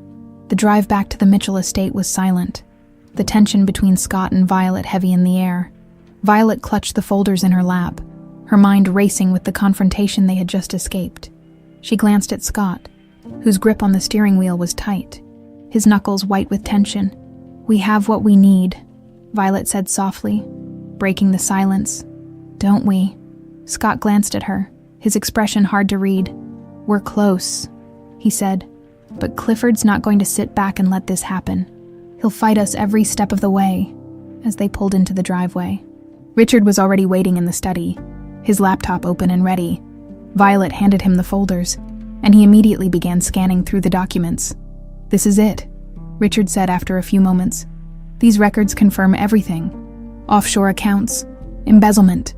The drive back to the Mitchell estate was silent, the tension between Scott and Violet heavy in the air. Violet clutched the folders in her lap, her mind racing with the confrontation they had just escaped. She glanced at Scott, whose grip on the steering wheel was tight. his knuckles white with tension. "We have what we need," Violet said softly, breaking the silence. "Don't we?" Scott glanced at her, his expression hard to read. "We're close," he said, "but Clifford's not going to sit back and let this happen. He'll fight us every step of the way." As they pulled into the driveway, Richard was already waiting in the study, his laptop open and ready. Violet handed him the folders, and he immediately began scanning through the documents. "This is it," Richard said after a few moments. "These records confirm everything. Offshore accounts, embezzlement,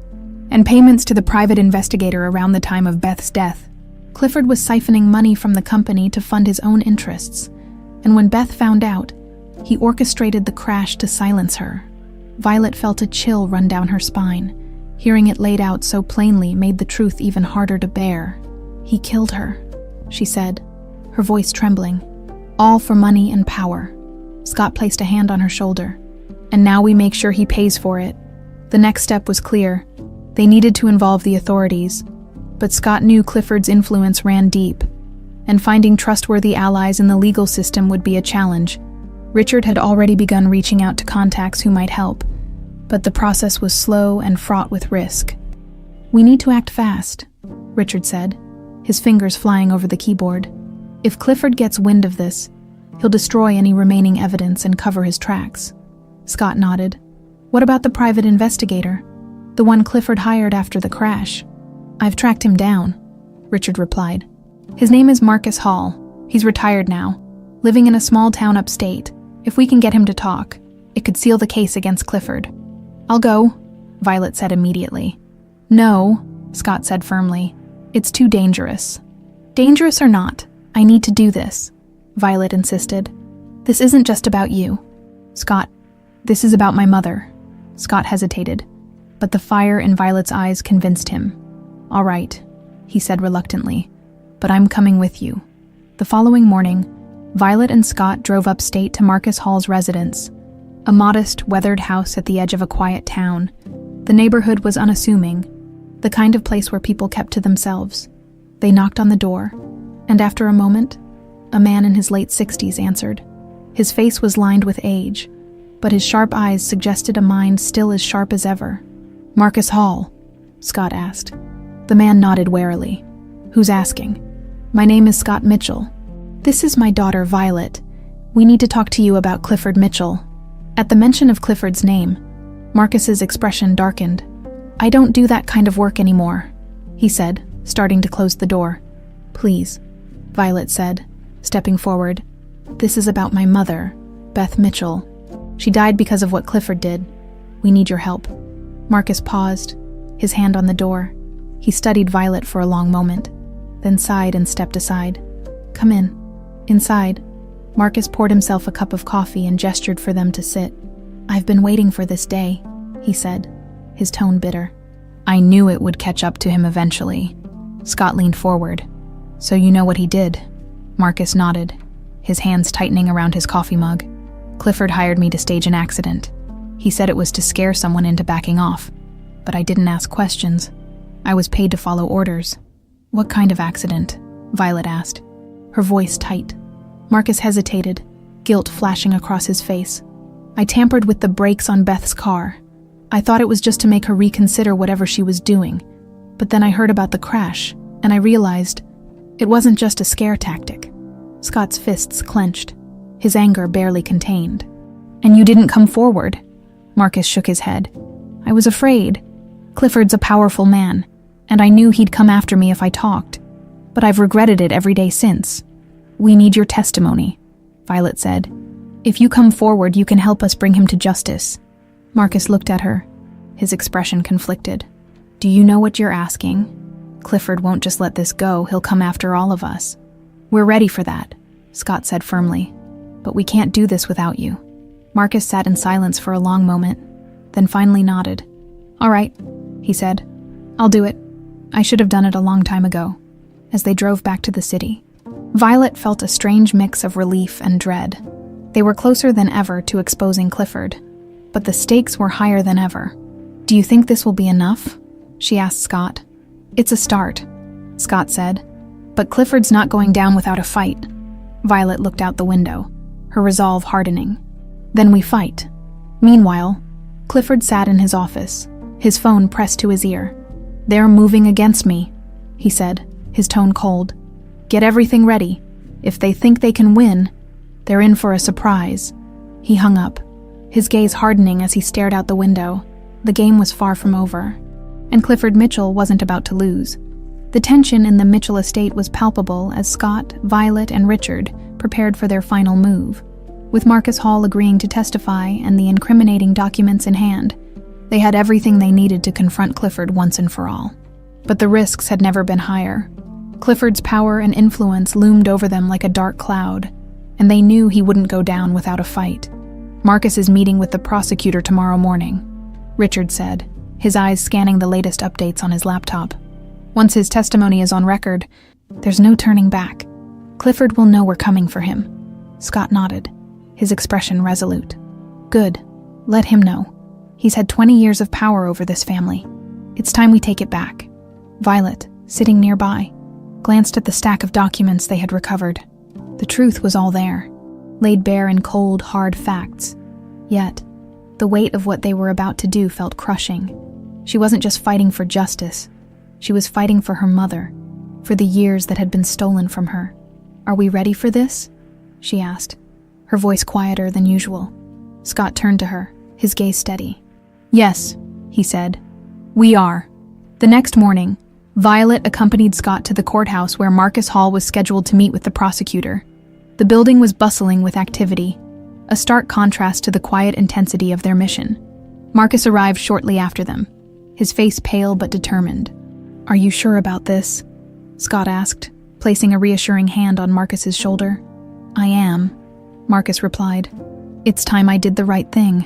and payments to the private investigator around the time of Beth's death. Clifford was siphoning money from the company to fund his own interests, and when Beth found out, he orchestrated the crash to silence her." Violet felt a chill run down her spine. Hearing it laid out so plainly made the truth even harder to bear. "He killed her," she said, her voice trembling. "All for money and power." Scott placed a hand on her shoulder. "And now we make sure he pays for it." The next step was clear. They needed to involve the authorities, but Scott knew Clifford's influence ran deep, and finding trustworthy allies in the legal system would be a challenge. Richard had already begun reaching out to contacts who might help, but the process was slow and fraught with risk. "We need to act fast," Richard said, his fingers flying over the keyboard. "If Clifford gets wind of this, he'll destroy any remaining evidence and cover his tracks." Scott nodded. "What about the private investigator? The one Clifford hired after the crash?" "I've tracked him down," Richard replied. "His name is Marcus Hall. He's retired now, living in a small town upstate. If we can get him to talk, it could seal the case against Clifford." "I'll go," Violet said immediately. "No," Scott said firmly. "It's too dangerous." "Dangerous or not, I need to do this," Violet insisted. "This isn't just about you." "Scott, this is about my mother." Scott hesitated, but the fire in Violet's eyes convinced him. "All right," he said reluctantly, "but I'm coming with you." The following morning, Violet and Scott drove upstate to Marcus Hall's residence, a modest, weathered house at the edge of a quiet town. The neighborhood was unassuming, the kind of place where people kept to themselves. They knocked on the door, and after a moment, a man in his late 60s answered. His face was lined with age, but his sharp eyes suggested a mind still as sharp as ever. "Marcus Hall?" Scott asked. The man nodded warily. "Who's asking?" "My name is Scott Mitchell. This is my daughter, Violet. We need to talk to you about Clifford Mitchell." At the mention of Clifford's name, Marcus's expression darkened. "I don't do that kind of work anymore," he said, starting to close the door. "Please," Violet said, stepping forward. "This is about my mother, Beth Mitchell. She died because of what Clifford did. We need your help." Marcus paused, his hand on the door. He studied Violet for a long moment, then sighed and stepped aside. "Come in." Inside, Marcus poured himself a cup of coffee and gestured for them to sit. "I've been waiting for this day," he said, his tone bitter. "I knew it would catch up to him eventually." Scott leaned forward. "So you know what he did?" Marcus nodded, his hands tightening around his coffee mug. "Clifford hired me to stage an accident. He said it was to scare someone into backing off, but I didn't ask questions. I was paid to follow orders." "What kind of accident?" Violet asked, her voice tight. Marcus hesitated, guilt flashing across his face. "I tampered with the brakes on Beth's car. I thought it was just to make her reconsider whatever she was doing, but then I heard about the crash, and I realized it wasn't just a scare tactic." Scott's fists clenched, his anger barely contained. "And you didn't come forward?" Marcus shook his head. "I was afraid. Clifford's a powerful man, and I knew he'd come after me if I talked. But I've regretted it every day since." "We need your testimony," Violet said. "If you come forward, you can help us bring him to justice." Marcus looked at her, his expression conflicted. "Do you know what you're asking? Clifford won't just let this go. He'll come after all of us." "We're ready for that," Scott said firmly. "But we can't do this without you." Marcus sat in silence for a long moment, then finally nodded. "All right," he said. "I'll do it. I should have done it a long time ago." As they drove back to the city, Violet felt a strange mix of relief and dread. They were closer than ever to exposing Clifford, but the stakes were higher than ever. "Do you think this will be enough?" she asked Scott. "It's a start," Scott said. "But Clifford's not going down without a fight." Violet looked out the window, her resolve hardening. "Then we fight." Meanwhile, Clifford sat in his office, his phone pressed to his ear. "They're moving against me," he said, his tone cold. "Get everything ready. If they think they can win, they're in for a surprise." He hung up, his gaze hardening as he stared out the window. The game was far from over, and Clifford Mitchell wasn't about to lose. The tension in the Mitchell estate was palpable as Scott, Violet, and Richard prepared for their final move. With Marcus Hall agreeing to testify and the incriminating documents in hand, they had everything they needed to confront Clifford once and for all. But the risks had never been higher. Clifford's power and influence loomed over them like a dark cloud, and they knew he wouldn't go down without a fight. "Marcus is meeting with the prosecutor tomorrow morning," Richard said, his eyes scanning the latest updates on his laptop. "Once his testimony is on record, there's no turning back. Clifford will know we're coming for him." Scott nodded, his expression resolute. "Good. Let him know. He's had 20 years of power over this family. It's time we take it back." Violet, sitting nearby, glanced at the stack of documents they had recovered. The truth was all there, laid bare in cold, hard facts. Yet, the weight of what they were about to do felt crushing. She wasn't just fighting for justice. She was fighting for her mother, for the years that had been stolen from her. "Are we ready for this?" she asked, her voice quieter than usual. Scott turned to her, his gaze steady. "Yes," he said. "We are." The next morning, Violet accompanied Scott to the courthouse where Marcus Hall was scheduled to meet with the prosecutor. The building was bustling with activity, a stark contrast to the quiet intensity of their mission. Marcus arrived shortly after them, his face pale but determined. "Are you sure about this?" Scott asked, placing a reassuring hand on Marcus's shoulder. "I am," Marcus replied. "It's time I did the right thing."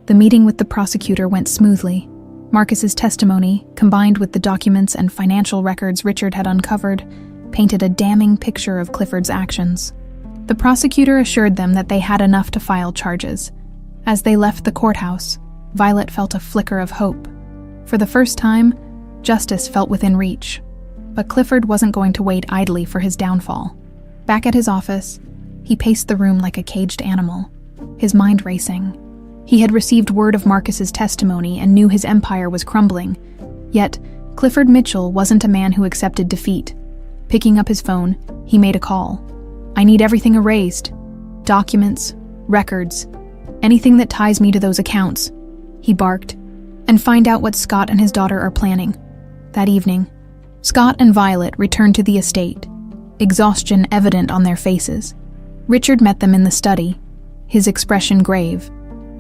The meeting with the prosecutor went smoothly. Marcus's testimony, combined with the documents and financial records Richard had uncovered, painted a damning picture of Clifford's actions. The prosecutor assured them that they had enough to file charges. As they left the courthouse, Violet felt a flicker of hope. For the first time, justice felt within reach. But Clifford wasn't going to wait idly for his downfall. Back at his office, he paced the room like a caged animal, his mind racing. He had received word of Marcus's testimony and knew his empire was crumbling. Yet, Clifford Mitchell wasn't a man who accepted defeat. Picking up his phone, he made a call. "I need everything erased. Documents, records, anything that ties me to those accounts," he barked. "And find out what Scott and his daughter are planning." That evening, Scott and Violet returned to the estate, exhaustion evident on their faces. Richard met them in the study, his expression grave.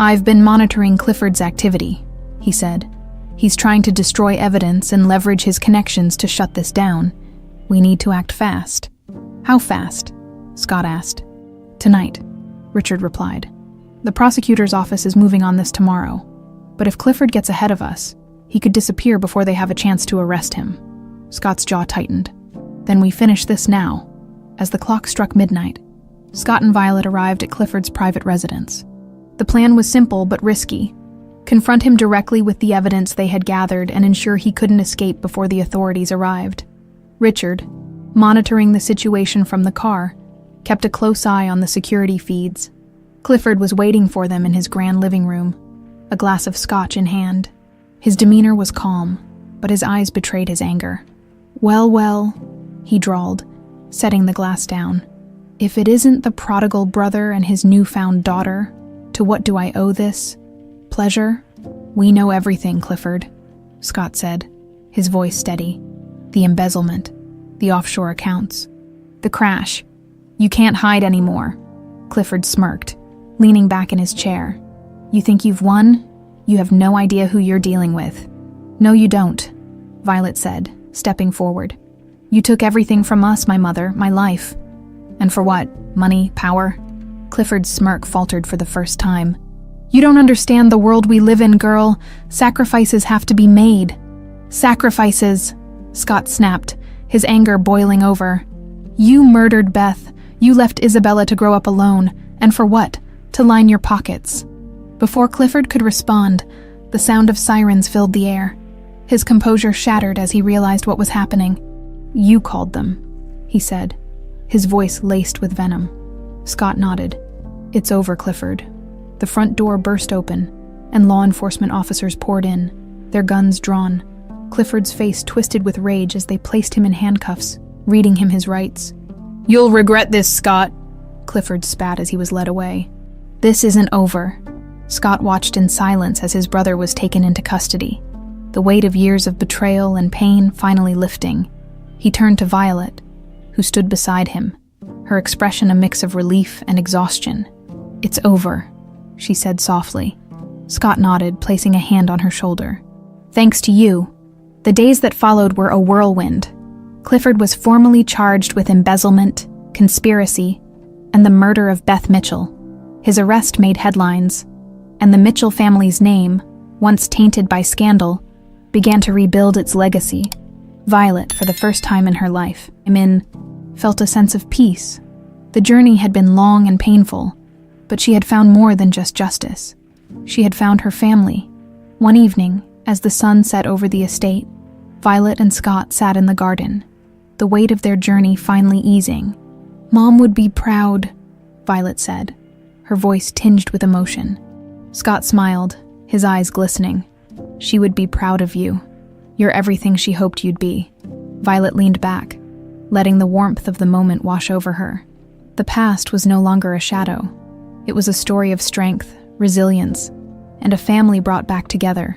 "I've been monitoring Clifford's activity," he said. "He's trying to destroy evidence and leverage his connections to shut this down. We need to act fast." "How fast?" Scott asked. "Tonight," Richard replied. "The prosecutor's office is moving on this tomorrow. But if Clifford gets ahead of us, he could disappear before they have a chance to arrest him." Scott's jaw tightened. "Then we finish this now." As the clock struck midnight, Scott and Violet arrived at Clifford's private residence. The plan was simple but risky. Confront him directly with the evidence they had gathered and ensure he couldn't escape before the authorities arrived. Richard, monitoring the situation from the car, kept a close eye on the security feeds. Clifford was waiting for them in his grand living room, a glass of scotch in hand. His demeanor was calm, but his eyes betrayed his anger. Well, he drawled, setting the glass down. "If it isn't the prodigal brother and his newfound daughter, to what do I owe this? Pleasure? We know everything, Clifford," Scott said, his voice steady. "The embezzlement, the offshore accounts, the crash. You can't hide anymore." Clifford smirked, leaning back in his chair. "You think you've won? You have no idea who you're dealing with." "No, you don't," Violet said, stepping forward. "You took everything from us, my mother, my life." "And for what? Money? Power?" Clifford's smirk faltered for the first time. "You don't understand the world we live in, girl. Sacrifices have to be made." "Sacrifices," Scott snapped, his anger boiling over. "You murdered Beth. You left Isabella to grow up alone. And for what? To line your pockets." Before Clifford could respond, the sound of sirens filled the air. His composure shattered as he realized what was happening. "You called them," he said, his voice laced with venom. Scott nodded. "It's over, Clifford." The front door burst open, and law enforcement officers poured in, their guns drawn. Clifford's face twisted with rage as they placed him in handcuffs, reading him his rights. "You'll regret this, Scott," Clifford spat as he was led away. "This isn't over." Scott watched in silence as his brother was taken into custody, the weight of years of betrayal and pain finally lifting. He turned to Violet, who stood beside him, her expression a mix of relief and exhaustion. "It's over," she said softly. Scott nodded, placing a hand on her shoulder. "Thanks to you." The days that followed were a whirlwind. Clifford was formally charged with embezzlement, conspiracy, and the murder of Beth Mitchell. His arrest made headlines, and the Mitchell family's name, once tainted by scandal, began to rebuild its legacy. Violet, for the first time in her life, felt a sense of peace. The journey had been long and painful, but she had found more than just justice. She had found her family. One evening, as the sun set over the estate, Violet and Scott sat in the garden, the weight of their journey finally easing. "Mom would be proud," Violet said, her voice tinged with emotion. Scott smiled, his eyes glistening. "She would be proud of you. You're everything she hoped you'd be." Violet leaned back, letting the warmth of the moment wash over her. The past was no longer a shadow. It was a story of strength, resilience, and a family brought back together.